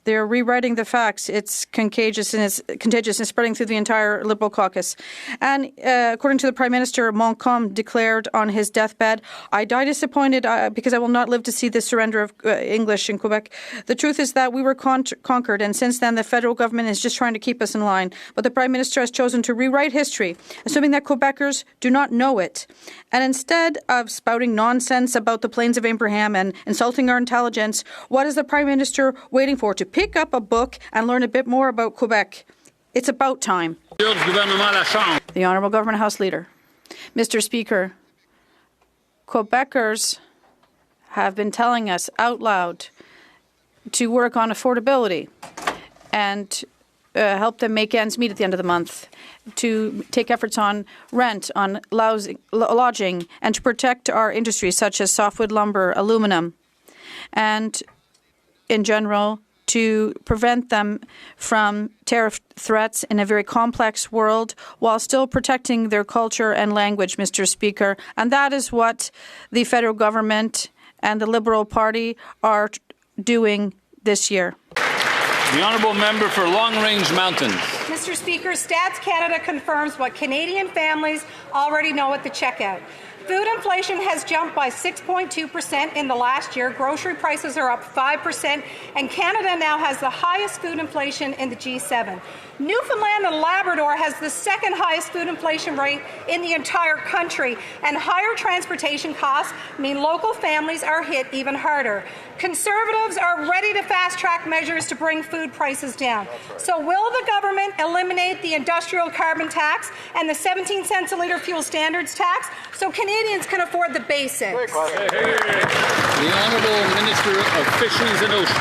they're rewriting the facts. It's contagious and spreading through the entire Liberal caucus. And according to the Prime Minister, Montcalm declared on his deathbed, "I die disappointed because I will not live to see the surrender of English in Quebec." The truth is that we were conquered, and since then the federal government is just trying to keep us in line. But the Prime Minister has chosen to rewrite history, assuming that Quebecers do not know it. And instead of spouting nonsense about the Plains of Abraham and insulting our intelligence, what is the Prime Minister waiting for? To pick up a book and learn a bit more about Quebec. It's about time. The Honourable Government House Leader. Mr. Speaker, Quebecers have been telling us out loud to work on affordability and help them make ends meet at the end of the month, to take efforts on rent, on lodging, and to protect our industries such as softwood lumber, aluminum, and in general, to prevent them from tariff threats in a very complex world while still protecting their culture and language, Mr. Speaker. And that is what the federal government and the Liberal Party are doing this year. The Honourable Member for Long Range Mountains. Mr. Speaker, Stats Canada confirms what Canadian families already know at the checkout. Food inflation has jumped by 6.2% in the last year. Grocery prices are up 5%, and Canada now has the highest food inflation in the G7. Newfoundland and Labrador has the second highest food inflation rate in the entire country, and higher transportation costs mean local families are hit even harder. Conservatives are ready to fast-track measures to bring food prices down. So will the government eliminate the industrial carbon tax and the 17 cents a litre fuel standards tax so Canadians can afford the basics? The Honourable Minister of Fisheries and Oceans.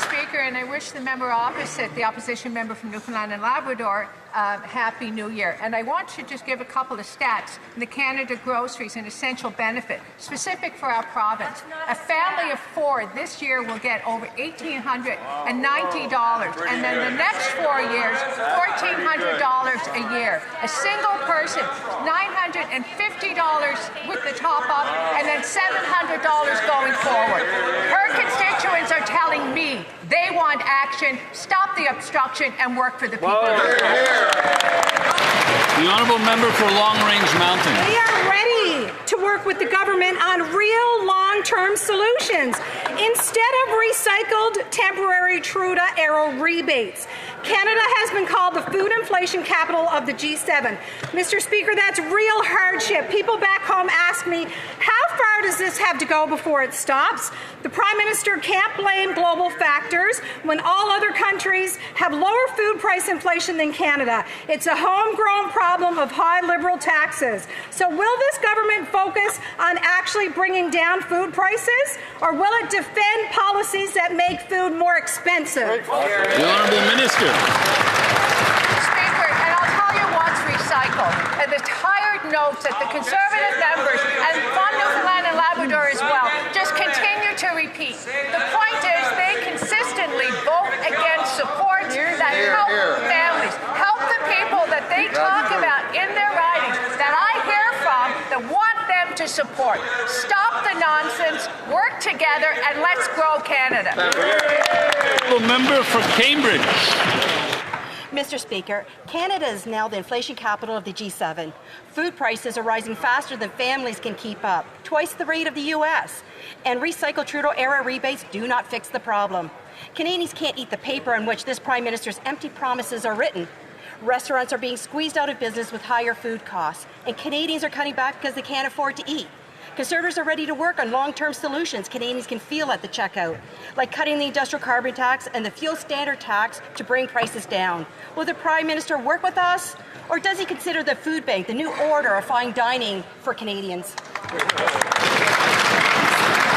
Speaker, and I wish the member opposite, the opposition member from Newfoundland and Labrador, Happy New Year. And I want to just give a couple of stats. The Canada Groceries and Essential Benefit, specific for our province. A family of four this year will get over $1,890, and then the next 4 years, $1,400 a year. A single person, $950 with the top-up, and then $700 going forward. Her constituents are telling me they want action, stop the obstruction, and work for the people. The Honourable Member for Long Range Mountains. We are ready to work with the government on real long-term solutions instead of recycled temporary Trudeau-era rebates. Canada has been called the food inflation capital of the G7. Mr. Speaker, that's real hardship. People back home ask me, how far does this have to go before it stops? The Prime Minister can't blame global factors when all other countries have lower food price inflation than Canada. It's a homegrown problem of high Liberal taxes. So will this government focus on actually bringing down food prices, or will it defend policies that make food more expensive? The Honourable Minister. Speaker, and I'll tell you what's recycled. And the tired notes that the Conservative members and from Newfoundland and Labrador as well just continue to repeat. The point is they consistently vote against support that help families, help the people that they talk about in their ridings, that I hear from, that want them to support. Stop the nonsense, work together, and let's grow Canada. Member for Cambridge. Mr. Speaker, Canada is now the inflation capital of the G7. Food prices are rising faster than families can keep up, twice the rate of the U.S. And recycled Trudeau-era rebates do not fix the problem. Canadians can't eat the paper on which this Prime Minister's empty promises are written. Restaurants are being squeezed out of business with higher food costs, and Canadians are cutting back because they can't afford to eat. Conservatives are ready to work on long-term solutions Canadians can feel at the checkout, like cutting the industrial carbon tax and the fuel standard tax to bring prices down. Will the Prime Minister work with us, or does he consider the food bank the new order of fine dining for Canadians?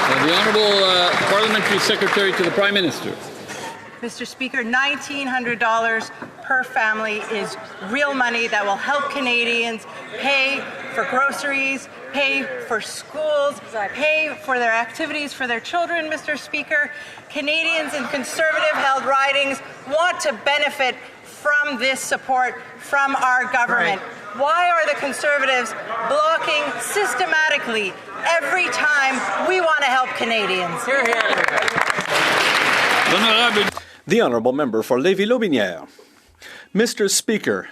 The Honourable Parliamentary Secretary to the Prime Minister. Mr. Speaker, $1,900 per family is real money that will help Canadians pay for groceries, pay for schools, pay for their activities for their children, Mr. Speaker. Canadians in Conservative-held ridings want to benefit from this support from our government. Right. Why are the Conservatives blocking systematically every time we want to help Canadians? Hear, hear. The Honourable Member for Lévis-Lotbinière. Mr. Speaker,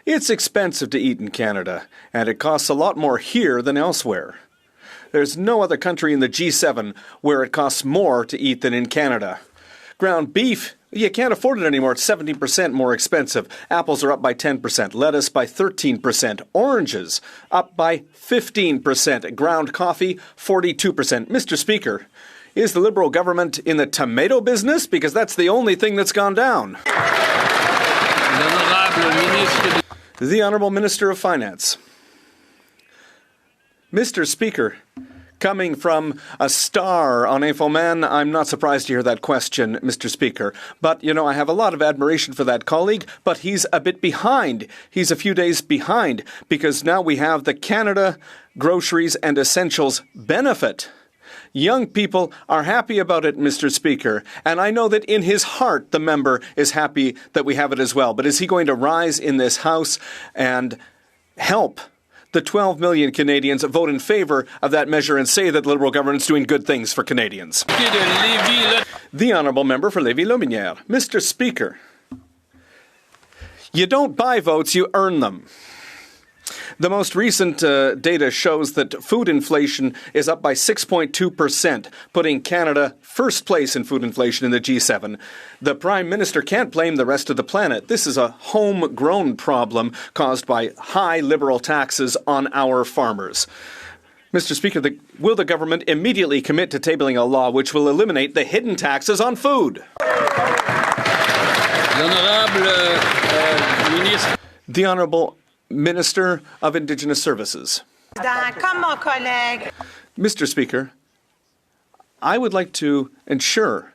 it's expensive to eat in Canada, and it costs a lot more here than elsewhere. There's no other country in the G7 where it costs more to eat than in Canada. Ground beef, you can't afford it anymore. It's 70% more expensive. Apples are up by 10%, lettuce by 13%, oranges up by 15%, ground coffee 42%. Mr. Speaker, is the Liberal government in the tomato business? Because that's the only thing that's gone down. The Honourable Minister of Finance. Mr. Speaker, coming from a star on Infoman, I'm not surprised to hear that question, Mr. Speaker. But, you know, I have a lot of admiration for that colleague, but he's a bit behind. He's a few days behind, because now we have the Canada Groceries and Essentials benefit. Young people are happy about it, Mr. Speaker, and I know that in his heart the member is happy that we have it as well. But is he going to rise in this House and help the 12 million Canadians vote in favour of that measure and say that the Liberal government's doing good things for Canadians? The Honourable Member for Lévis-Lotbinière. Mr. Speaker, you don't buy votes, you earn them. The most recent data shows that food inflation is up by 6.2%, putting Canada first place in food inflation in the G7. The Prime Minister can't blame the rest of the planet. This is a homegrown problem caused by high Liberal taxes on our farmers. Mr. Speaker, will the government immediately commit to tabling a law which will eliminate the hidden taxes on food? The Honourable Minister of Indigenous Services. Mr. Speaker, I would like to ensure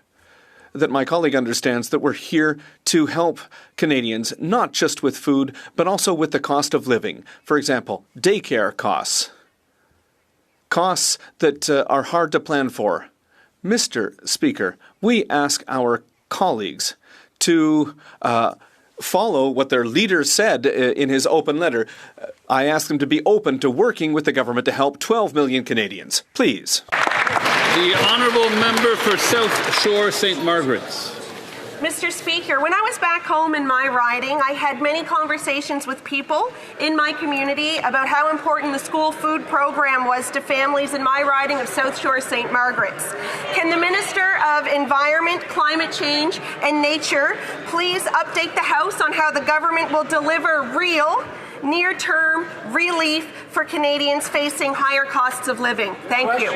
that my colleague understands that we're here to help Canadians, not just with food, but also with the cost of living. For example, daycare costs. Costs that are hard to plan for. Mr. Speaker, we ask our colleagues to follow what their leader said in his open letter. I ask them to be open to working with the government to help 12 million Canadians. Please. The Honourable Member for South Shore St. Margaret's. Mr. Speaker, when I was back home in my riding, I had many conversations with people in my community about how important the school food program was to families in my riding of South Shore St. Margaret's. Can the Minister of Environment, Climate Change and Nature please update the House on how the government will deliver real, near-term relief for Canadians facing higher costs of living? Thank you.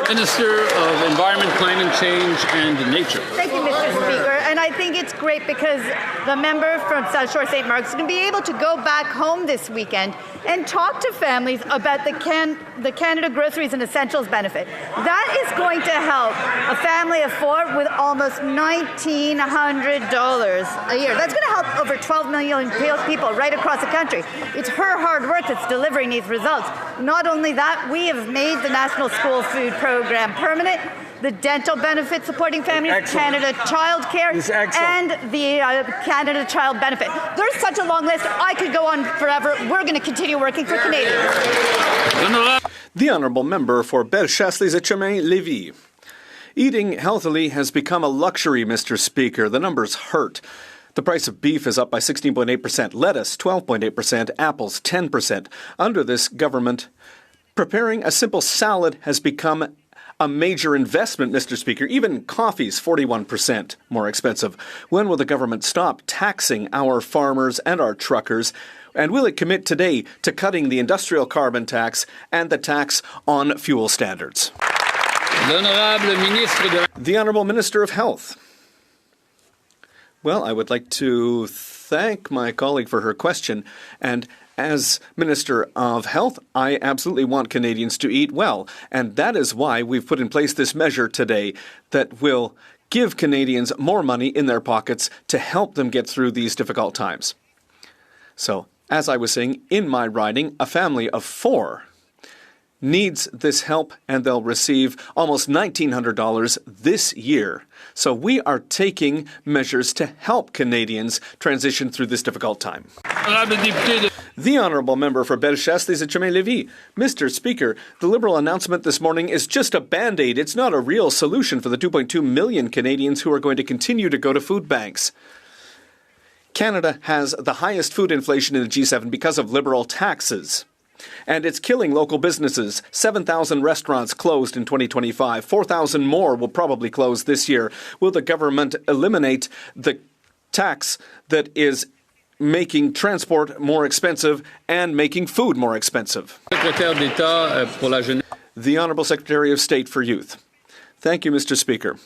Minister of Environment, Climate Change and Nature. Thank you, Mr. Speaker. And I think it's great because the member from South Shore St. Mark's is going to be able to go back home this weekend and talk to families about the Canada Groceries and Essentials benefit. That is going to help a family of four with almost $1,900 a year. That's going to help over 12 million people right across the country. It's her hard work that's delivering these results. Not only that, we have made the National School Food Program permanent, the dental benefit supporting families, Canada Child Care, and the Canada Child Benefit. There's such a long list. I could go on forever. We're going to continue working for Canadians. The Honourable Member for Bellechasse-les-Etchemins-Lévis. Eating healthily has become a luxury, Mr. Speaker. The numbers hurt. The price of beef is up by 16.8%, lettuce 12.8%, apples 10%. Under this government, preparing a simple salad has become a major investment, Mr. Speaker. Even coffee's 41% more expensive. When will the government stop taxing our farmers and our truckers? And will it commit today to cutting the industrial carbon tax and the tax on fuel standards? The Honourable Minister of Health. Well, I would like to thank my colleague for her question. And as Minister of Health, I absolutely want Canadians to eat well. And that is why we've put in place this measure today that will give Canadians more money in their pockets to help them get through these difficult times. So, as I was saying, in my riding, a family of 4 needs this help, and they'll receive almost $1,900 this year. So we are taking measures to help Canadians transition through this difficult time. The Honourable Member for Bellechasse-les-Etchemins-Lévis. Mr. Speaker, the Liberal announcement this morning is just a Band-Aid. It's not a real solution for the 2.2 million Canadians who are going to continue to go to food banks. Canada has the highest food inflation in the G7 because of Liberal taxes. And it's killing local businesses. 7,000 restaurants closed in 2025. 4,000 more will probably close this year. Will the government eliminate the tax that is making transport more expensive and making food more expensive? The Honourable Secretary of State for Youth. Thank you, Mr. Speaker.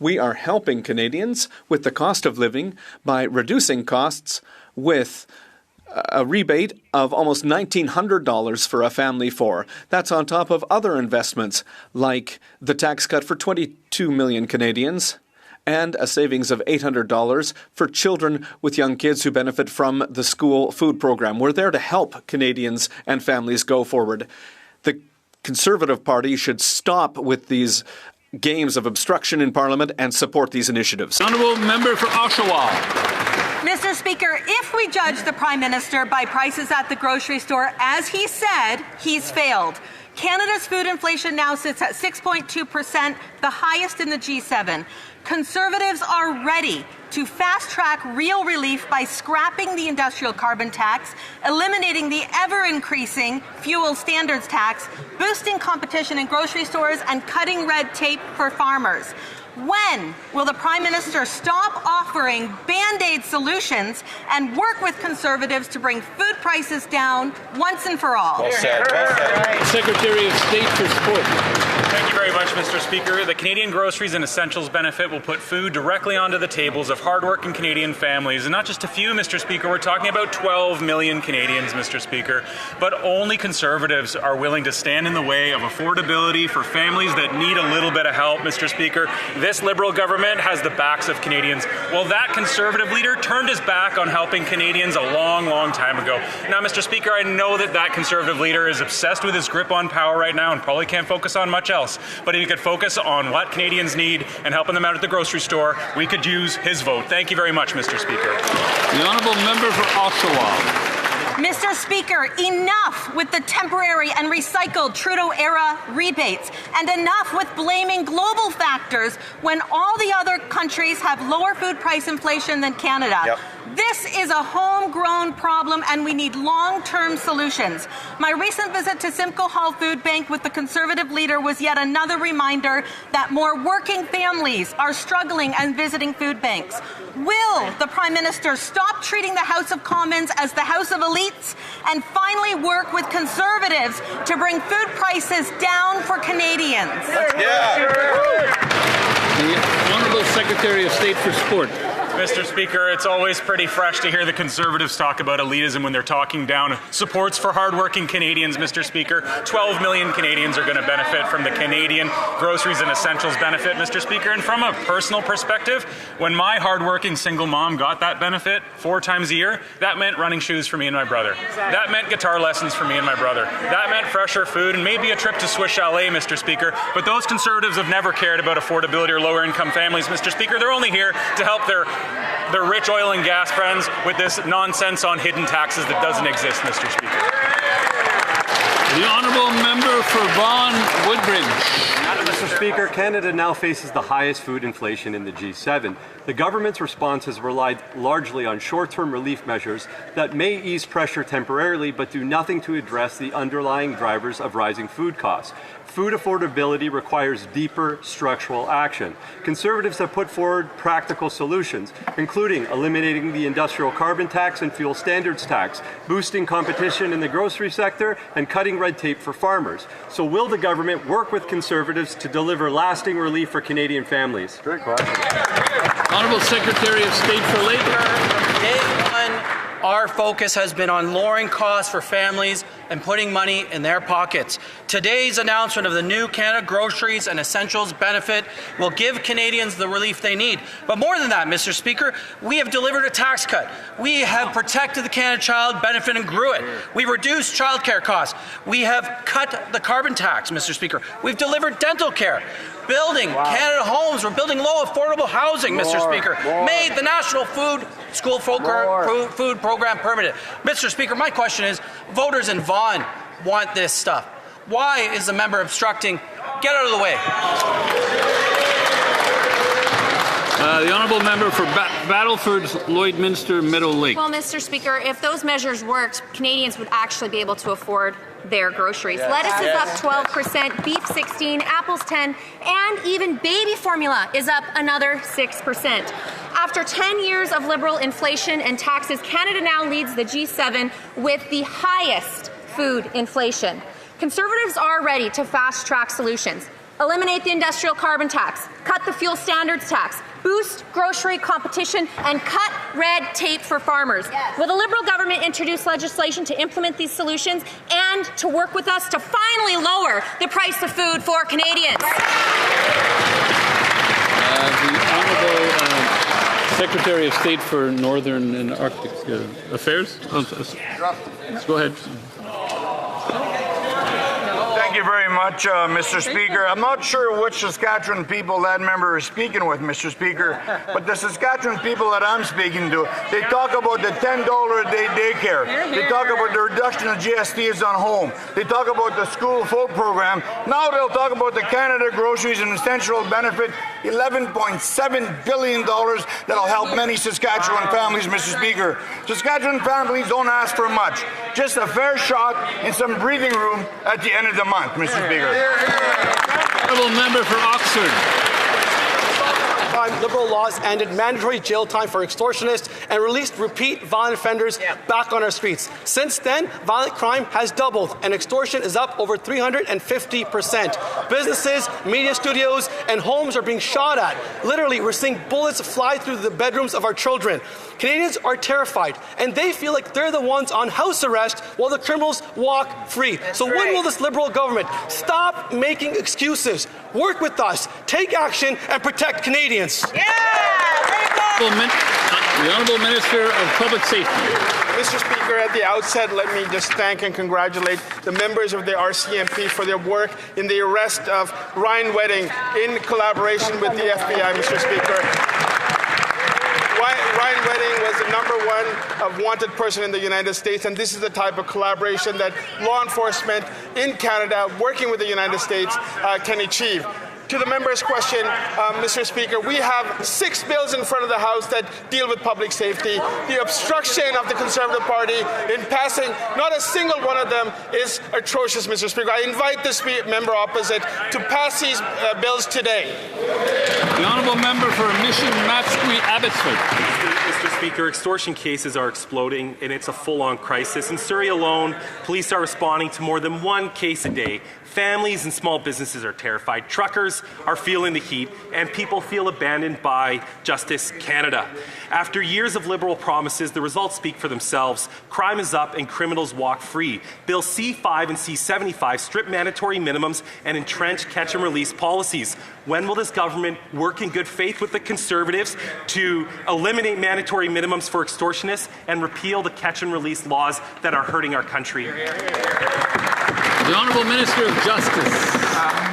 We are helping Canadians with the cost of living by reducing costs with a rebate of almost $1,900 for a family of 4. That's on top of other investments like the tax cut for 22 million Canadians and a savings of $800 for children with young kids who benefit from the school food program. We're there to help Canadians and families go forward. The Conservative Party should stop with these games of obstruction in Parliament and support these initiatives. Honourable Member for Ottawa. Mr. Speaker, if we judge the Prime Minister by prices at the grocery store, as he said, he's failed. Canada's food inflation now sits at 6.2%, the highest in the G7. Conservatives are ready to fast-track real relief by scrapping the industrial carbon tax, eliminating the ever-increasing fuel standards tax, boosting competition in grocery stores, and cutting red tape for farmers. When will the Prime Minister stop offering Band-Aid solutions and work with Conservatives to bring food prices down once and for all? Well said. Well said. Secretary of State for Sport. Thank you very much, Mr. Speaker. The Canadian Groceries and Essentials benefit will put food directly onto the tables of hardworking Canadian families. And not just a few, Mr. Speaker. We're talking about 12 million Canadians, Mr. Speaker. But only Conservatives are willing to stand in the way of affordability for families that need a little bit of help, Mr. Speaker. This Liberal government has the backs of Canadians. Well, that Conservative leader turned his back on helping Canadians a long, long time ago. Now, Mr. Speaker, I know that Conservative leader is obsessed with his grip on power right now and probably can't focus on much else. But if he could focus on what Canadians need and helping them out at the grocery store, we could use his vote. Thank you very much, Mr. Speaker. The Honourable Member for Ottawa. Mr. Speaker, enough with the temporary and recycled Trudeau-era rebates, and enough with blaming global factors when all the other countries have lower food price inflation than Canada. Yep. This is a homegrown problem, and we need long-term solutions. My recent visit to Simcoe Hall Food Bank with the Conservative leader was yet another reminder that more working families are struggling and visiting food banks. Will the Prime Minister stop treating the House of Commons as the House of Elites and finally work with Conservatives to bring food prices down for Canadians? Yeah. The Honourable Secretary of State for Sport. Mr. Speaker, it's always pretty fresh to hear the Conservatives talk about elitism when they're talking down supports for hardworking Canadians, Mr. Speaker. 12 million Canadians are going to benefit from the Canadian Groceries and Essentials benefit, Mr. Speaker. And from a personal perspective, when my hardworking single mom got that benefit 4 times a year, that meant running shoes for me and my brother. That meant guitar lessons for me and my brother. That meant fresher food and maybe a trip to Swiss Chalet, Mr. Speaker. But those Conservatives have never cared about affordability or lower income families, Mr. Speaker. They're only here to help their rich oil and gas friends with this nonsense on hidden taxes that doesn't exist, Mr. Speaker. The Honourable Member for Vaughan Woodbridge. Mr. Speaker, Canada now faces the highest food inflation in the G7. The government's response has relied largely on short-term relief measures that may ease pressure temporarily but do nothing to address the underlying drivers of rising food costs. Food affordability requires deeper structural action. Conservatives have put forward practical solutions, including eliminating the industrial carbon tax and fuel standards tax, boosting competition in the grocery sector, and cutting red tape for farmers. So will the government work with Conservatives to deliver lasting relief for Canadian families? Great question. Honourable Secretary of State for Labour. Day one, our focus has been on lowering costs for families and putting money in their pockets. Today's announcement of the new Canada Groceries and Essentials benefit will give Canadians the relief they need. But more than that, Mr. Speaker, we have delivered a tax cut. We have protected the Canada Child benefit and grew it. We reduced childcare costs. We have cut the carbon tax, Mr. Speaker. We've delivered dental care. Building Canada homes. We're building low affordable housing, Mr. Speaker. Made the National Food Program permanent. Mr. Speaker, my question is, voters in Vaughan want this stuff. Why is the member obstructing? Get out of the way. The honourable member for Battleford, Lloydminster, Meadow Lake. Well, Mr. Speaker, if those measures worked, Canadians would actually be able to afford their groceries. Lettuce is up 12%, beef 16%, apples 10%, and even baby formula is up another 6%. After 10 years of Liberal inflation and taxes, Canada now leads the G7 with the highest food inflation. Conservatives are ready to fast-track solutions. Eliminate the industrial carbon tax, cut the fuel standards tax, boost grocery competition, and cut red tape for farmers. Will the Liberal government introduce legislation to implement these solutions and to work with us to finally lower the price of food for Canadians? The Honourable Secretary of State for Northern and Arctic Affairs. Go ahead. Thank you very much, Mr. Speaker. I'm not sure which Saskatchewan people that member is speaking with, Mr. Speaker, but the Saskatchewan people that I'm speaking to, they talk about the $10 a day daycare. They talk about the reduction of GSTs on home. They talk about the school food program. Now they'll talk about the Canada Groceries and Essential benefit, $11.7 billion that'll help many Saskatchewan families, Mr. Speaker. Saskatchewan families don't ask for much, just a fair shot and some breathing room at the end of the month, Mr. Speaker. Honourable member for Oxford. Liberal laws ended mandatory jail time for extortionists and released repeat violent offenders back on our streets. Since then, violent crime has doubled and extortion is up over 350%. Businesses, media studios, and homes are being shot at. Literally, we're seeing bullets fly through the bedrooms of our children. Canadians are terrified, and they feel like they're the ones on house arrest while the criminals walk free. So when will this Liberal government stop making excuses, work with us, take action, and protect Canadians? The Honourable Minister of Public Safety. Mr. Speaker, at the outset, let me just thank and congratulate the members of the RCMP for their work in the arrest of Ryan Wedding in collaboration with the FBI, Mr. Speaker. Ryan Wedding was the #1 wanted person in the United States, and this is the type of collaboration that law enforcement in Canada, working with the United States, can achieve. To the member's question, Mr. Speaker, we have 6 bills in front of the House that deal with public safety. The obstruction of the Conservative Party in passing not a single one of them is atrocious, Mr. Speaker. I invite this member opposite to pass these bills today. The Honourable Member for Mission Matsuquie Abbotsford. Mr. Speaker, extortion cases are exploding, and it's a full-on crisis. In Surrey alone, police are responding to more than 1 case a day. Families and small businesses are terrified. Truckers are feeling the heat, and people feel abandoned by Justice Canada. After years of Liberal promises, the results speak for themselves. Crime is up and criminals walk free. Bill C5 and C75 strip mandatory minimums and entrench catch-and-release policies. When will this government work in good faith with the Conservatives to eliminate mandatory minimums for extortionists and repeal the catch-and-release laws that are hurting our country? The Honourable Minister of Justice.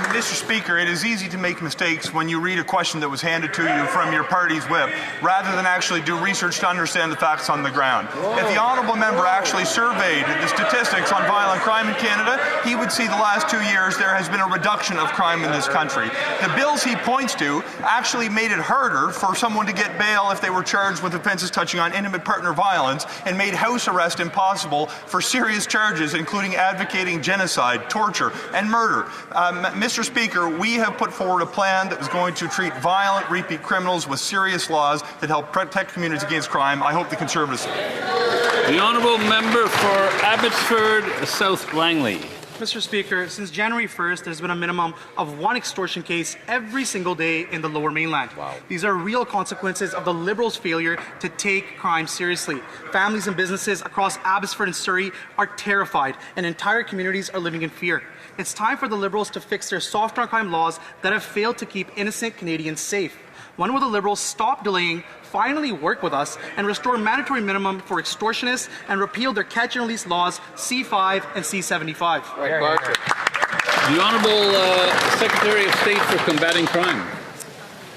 Mr. Speaker, it is easy to make mistakes when you read a question that was handed to you from your party's whip, rather than actually do research to understand the facts on the ground. If the honourable member actually surveyed the statistics on violent crime in Canada, he would see the last 2 years there has been a reduction of crime in this country. The bills he points to actually made it harder for someone to get bail if they were charged with offences touching on intimate partner violence, and made house arrest impossible for serious charges, including advocating genocide, torture, and murder. Mr. Speaker, we have put forward a plan that is going to treat violent repeat criminals with serious laws that help protect communities against crime. I hope the Conservatives. The honourable member for Abbotsford South Langley. Mr. Speaker, since January 1st, there's been a minimum of 1 extortion case every single day in the Lower Mainland. Wow. These are real consequences of the Liberals' failure to take crime seriously. Families and businesses across Abbotsford and Surrey are terrified, and entire communities are living in fear. It's time for the Liberals to fix their soft on crime laws that have failed to keep innocent Canadians safe. When will the Liberals stop delaying, finally work with us, and restore mandatory minimum for extortionists and repeal their catch-and-release laws C5 and C75? The Honourable Secretary of State for Combating Crime.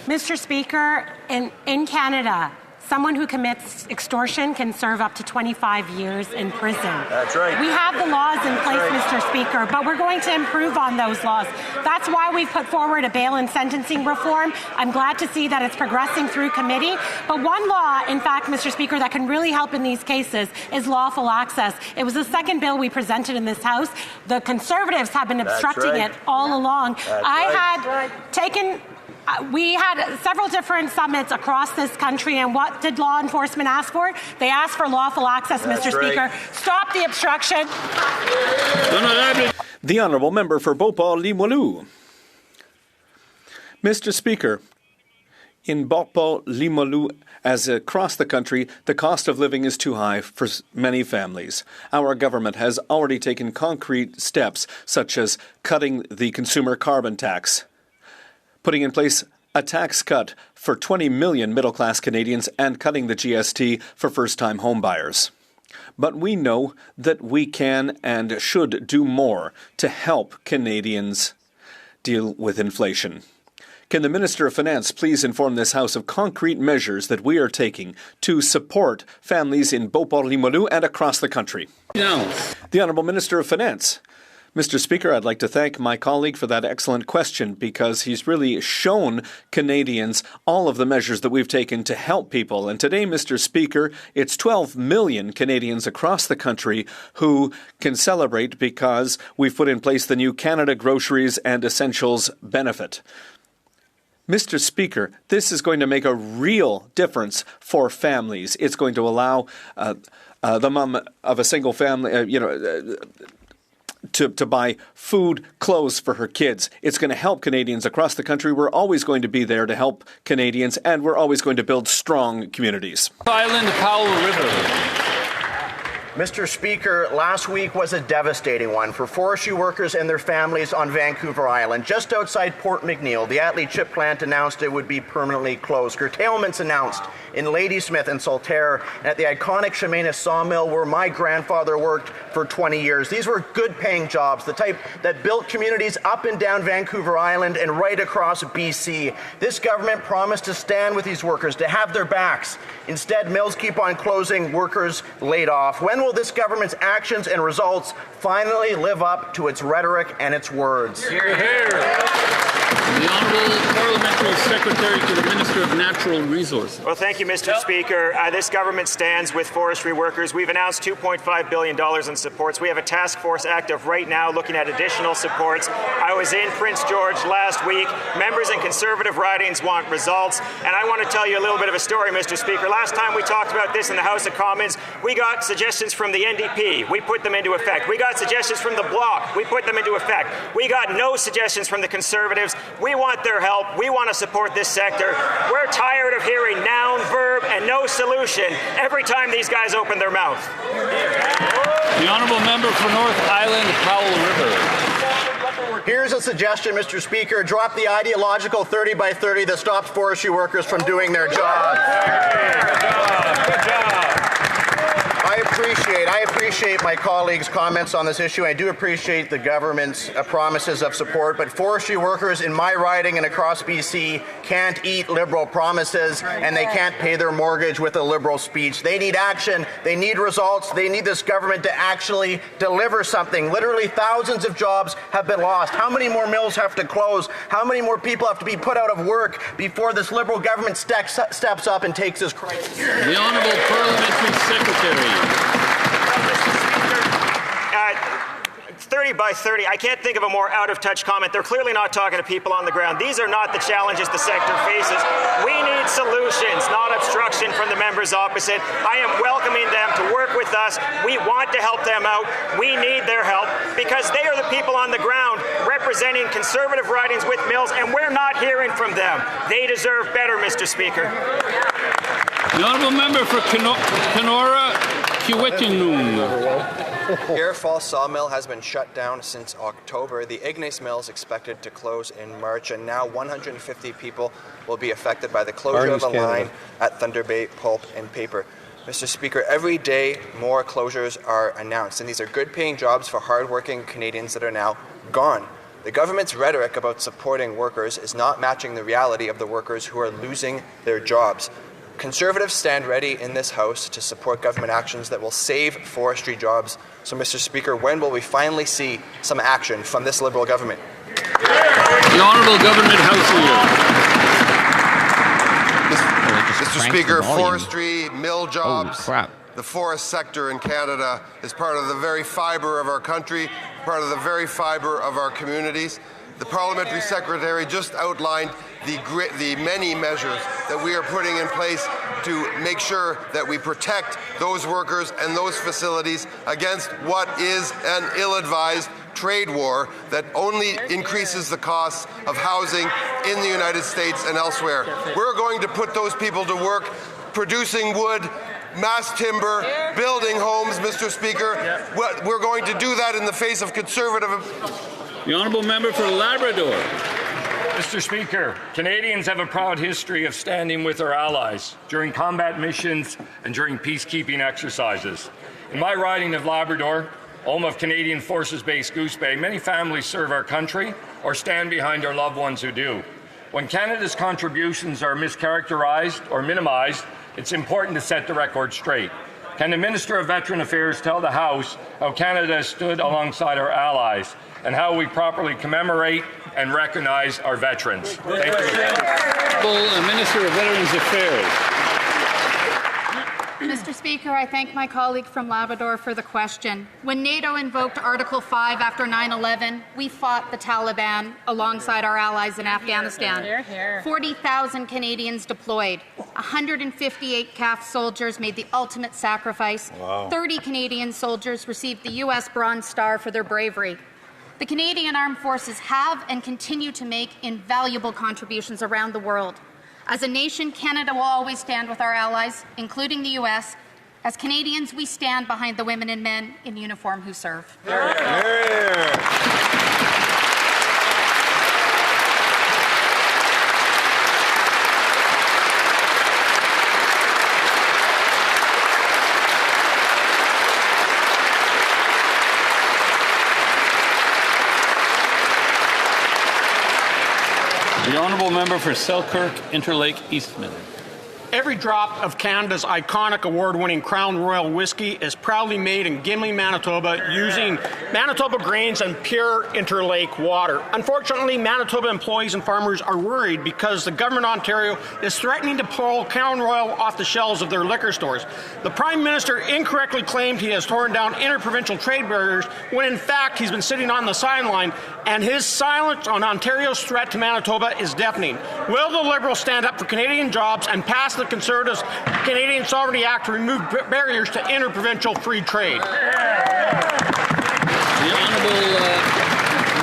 Mr. Speaker, in Canada, someone who commits extortion can serve up to 25 years in prison. That's right. We have the laws in place, Mr. Speaker, but we're going to improve on those laws. That's why we've put forward a bail and sentencing reform. I'm glad to see that it's progressing through committee. But one law, in fact, Mr. Speaker, that can really help in these cases is lawful access. It was the second bill we presented in this House. The Conservatives have been obstructing it all along. We had several different summits across this country, and what did law enforcement ask for? They asked for lawful access, Mr. Speaker. Stop the obstruction. The honourable member for Beauport-Limoilou. Mr. Speaker, in Beauport-Limoilou, as across the country, the cost of living is too high for many families. Our government has already taken concrete steps, such as cutting the consumer carbon tax, putting in place a tax cut for 20 million middle-class Canadians, and cutting the GST for first-time homebuyers. But we know that we can and should do more to help Canadians deal with inflation. Can the Minister of Finance please inform this House of concrete measures that we are taking to support families in Beauport-Limoilou and across the country? No. The Honourable Minister of Finance. Mr. Speaker, I'd like to thank my colleague for that excellent question, because he's really shown Canadians all of the measures that we've taken to help people. And today, Mr. Speaker, it's 12 million Canadians across the country who can celebrate because we've put in place the new Canada Groceries and Essentials benefit. Mr. Speaker, this is going to make a real difference for families. It's going to allow the mum of a single family, to buy food, clothes for her kids. It's going to help Canadians across the country. We're always going to be there to help Canadians, and we're always going to build strong communities. Island Powell River. Mr. Speaker, last week was a devastating one for forestry workers and their families on Vancouver Island. Just outside Port McNeill, the Atlee chip plant announced it would be permanently closed. Curtailments announced in Ladysmith and Saltaire, and at the iconic Chemainus sawmill where my grandfather worked for 20 years. These were good-paying jobs, the type that built communities up and down Vancouver Island and right across BC. This government promised to stand with these workers, to have their backs. Instead, mills keep on closing, workers laid off. When will this government's actions and results finally live up to its rhetoric and its words? Hear, hear. The Honourable Parliamentary Secretary to the Minister of Natural Resources. Well, thank you, Mr. Speaker. This government stands with forestry workers. We've announced $2.5 billion in supports. We have a task force active right now looking at additional supports. I was in Prince George last week. Members in Conservative ridings want results. And I want to tell you a little bit of a story, Mr. Speaker. Last time we talked about this in the House of Commons, we got suggestions from the NDP. We put them into effect. We got suggestions from the Bloc. We put them into effect. We got no suggestions from the Conservatives. We want their help. We want to support this sector. We're tired of hearing noun, verb, and no solution every time these guys open their mouth. The Honourable Member for North Island, Powell River. Here's a suggestion, Mr. Speaker. Drop the ideological 30 by 30 that stops forestry workers from doing their job. Good job. I appreciate my colleagues' comments on this issue. I do appreciate the government's promises of support, but forestry workers in my riding and across BC can't eat Liberal promises, and they can't pay their mortgage with a Liberal speech. They need action. They need results. They need this government to actually deliver something. Literally thousands of jobs have been lost. How many more mills have to close? How many more people have to be put out of work before this Liberal government steps up and takes this crisis? The Honourable Parliamentary Secretary. 30 by 30, I can't think of a more out-of-touch comment. They're clearly not talking to people on the ground. These are not the challenges the sector faces. We need solutions, not obstruction from the members opposite. I am welcoming them to work with us. We want to help them out. We need their help because they are the people on the ground representing Conservative ridings with mills, and we're not hearing from them. They deserve better, Mr. Speaker. The Honourable Member for Kenora Kiwetinung. Air Falls Sawmill has been shut down since October. The Ignace Mill is expected to close in March, and now 150 people will be affected by the closure of a line at Thunder Bay Pulp and Paper. Mr. Speaker, every day more closures are announced, and these are good-paying jobs for hard-working Canadians that are now gone. The government's rhetoric about supporting workers is not matching the reality of the workers who are losing their jobs. Conservatives stand ready in this House to support government actions that will save forestry jobs. So, Mr. Speaker, when will we finally see some action from this Liberal government? The Honourable Government House Leader. Mr. Speaker, forestry, mill jobs, the forest sector in Canada is part of the very fibre of our country, part of the very fibre of our communities. The Parliamentary Secretary just outlined the many measures that we are putting in place to make sure that we protect those workers and those facilities against what is an ill-advised trade war that only increases the costs of housing in the United States and elsewhere. We're going to put those people to work producing wood, mass timber, building homes, Mr. Speaker. We're going to do that in the face of Conservative. The Honourable Member for Labrador. Mr. Speaker, Canadians have a proud history of standing with our allies during combat missions and during peacekeeping exercises. In my riding of Labrador, home of Canadian Forces Base Goose Bay, many families serve our country or stand behind our loved ones who do. When Canada's contributions are mischaracterized or minimized, it's important to set the record straight. Can the Minister of Veteran Affairs tell the House how Canada has stood alongside our allies and how we properly commemorate and recognize our veterans? Thank you. Minister of Veterans Affairs. Mr. Speaker, I thank my colleague from Labrador for the question. When NATO invoked Article 5 after 9/11, we fought the Taliban alongside our allies in Afghanistan. 40,000 Canadians deployed. 158 CAF soldiers made the ultimate sacrifice. 30 Canadian soldiers received the U.S. Bronze Star for their bravery. The Canadian Armed Forces have and continue to make invaluable contributions around the world. As a nation, Canada will always stand with our allies, including the U.S. As Canadians, we stand behind the women and men in uniform who serve. The Honourable Member for Selkirk, Interlake, Eastman. Every drop of Canada's iconic award-winning Crown Royal whiskey is proudly made in Gimli, Manitoba, using Manitoba grains and pure Interlake water. Unfortunately, Manitoba employees and farmers are worried because the government of Ontario is threatening to pull Crown Royal off the shelves of their liquor stores. The Prime Minister incorrectly claimed he has torn down interprovincial trade barriers when in fact he's been sitting on the sideline, and his silence on Ontario's threat to Manitoba is deafening. Will the Liberals stand up for Canadian jobs and pass the Conservatives' Canadian Sovereignty Act to remove barriers to interprovincial free trade? The Honourable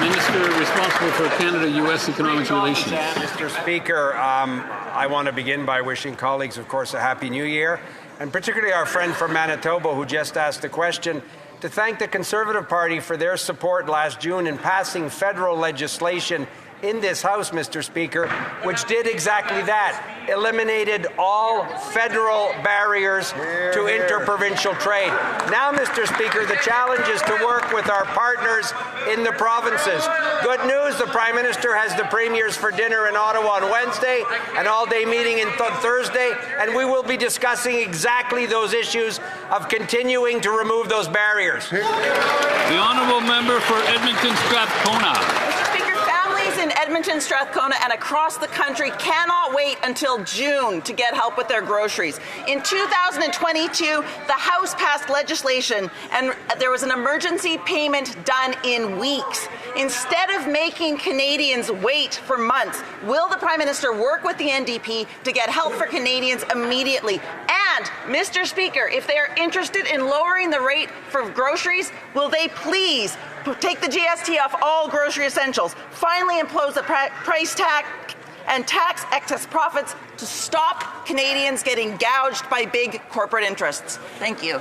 Minister responsible for Canada-U.S. economic relations. Mr. Speaker, I want to begin by wishing colleagues, of course, a Happy New Year, and particularly our friend from Manitoba who just asked the question, to thank the Conservative Party for their support last June in passing federal legislation in this House, Mr. Speaker, which did exactly that, eliminated all federal barriers to interprovincial trade. Now, Mr. Speaker, the challenge is to work with our partners in the provinces. Good news, the Prime Minister has the Premiers for dinner in Ottawa on Wednesday, an all-day meeting on Thursday, and we will be discussing exactly those issues of continuing to remove those barriers. The honourable member for Edmonton Strathcona. Mr. Speaker, families in Edmonton, Strathcona, and across the country cannot wait until June to get help with their groceries. In 2022, the House passed legislation and there was an emergency payment done in weeks. Instead of making Canadians wait for months, will the Prime Minister work with the NDP to get help for Canadians immediately? And, Mr. Speaker, if they are interested in lowering the rate for groceries, will they please take the GST off all grocery essentials, finally impose a price tag and tax excess profits to stop Canadians getting gouged by big corporate interests? Thank you.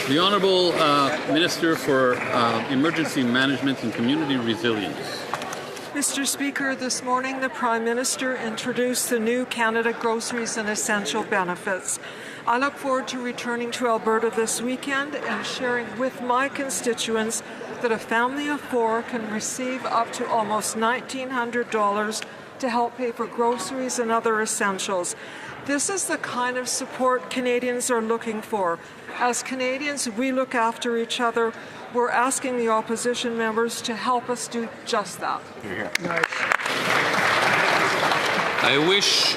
The Honourable Minister for Emergency Management and Community Resilience. Mr. Speaker, this morning the Prime Minister introduced the new Canada Groceries and Essential Benefits. I look forward to returning to Alberta this weekend and sharing with my constituents that a family of 4 can receive up to almost $1,900 to help pay for groceries and other essentials. This is the kind of support Canadians are looking for. As Canadians, we look after each other. We're asking the opposition members to help us do just that. I wish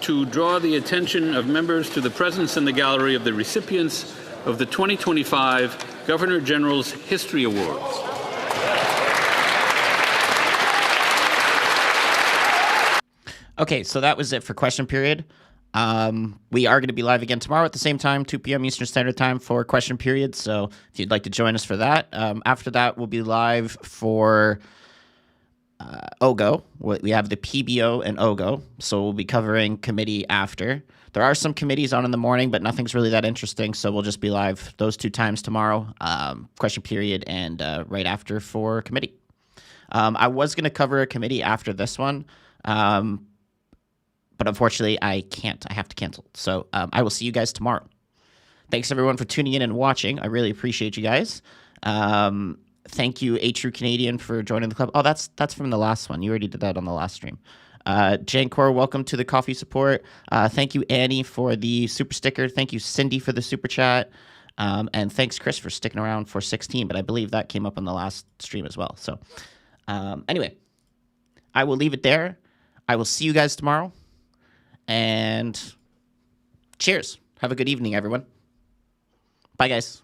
to draw the attention of members to the presence in the gallery of the recipients of the 2025 Governor General's History Awards. Okay, so that was it for question period. We are going to be live again tomorrow at the same time, 2 p.m. Eastern Standard Time for question period. So if you'd like to join us for that. After that, we'll be live for OGO. We have the PBO and OGO. So we'll be covering committee after. There are some committees on in the morning, but nothing's really that interesting. So we'll just be live those 2 times tomorrow, question period and right after for committee. I was going to cover a committee after this one. But unfortunately, I can't. I have to cancel. So I will see you guys tomorrow. Thanks, everyone, for tuning in and watching. I really appreciate you guys. Thank you, A True Canadian, for joining the club. Oh, that's from the last one. You already did that on the last stream. Jancor, welcome to the coffee support. Thank you, Annie, for the super sticker. Thank you, Cindy, for the super chat. And thanks, Chris, for sticking around for 16. But I believe that came up on the last stream as well. So anyway, I will leave it there. I will see you guys tomorrow. And cheers. Have a good evening, everyone. Bye, guys.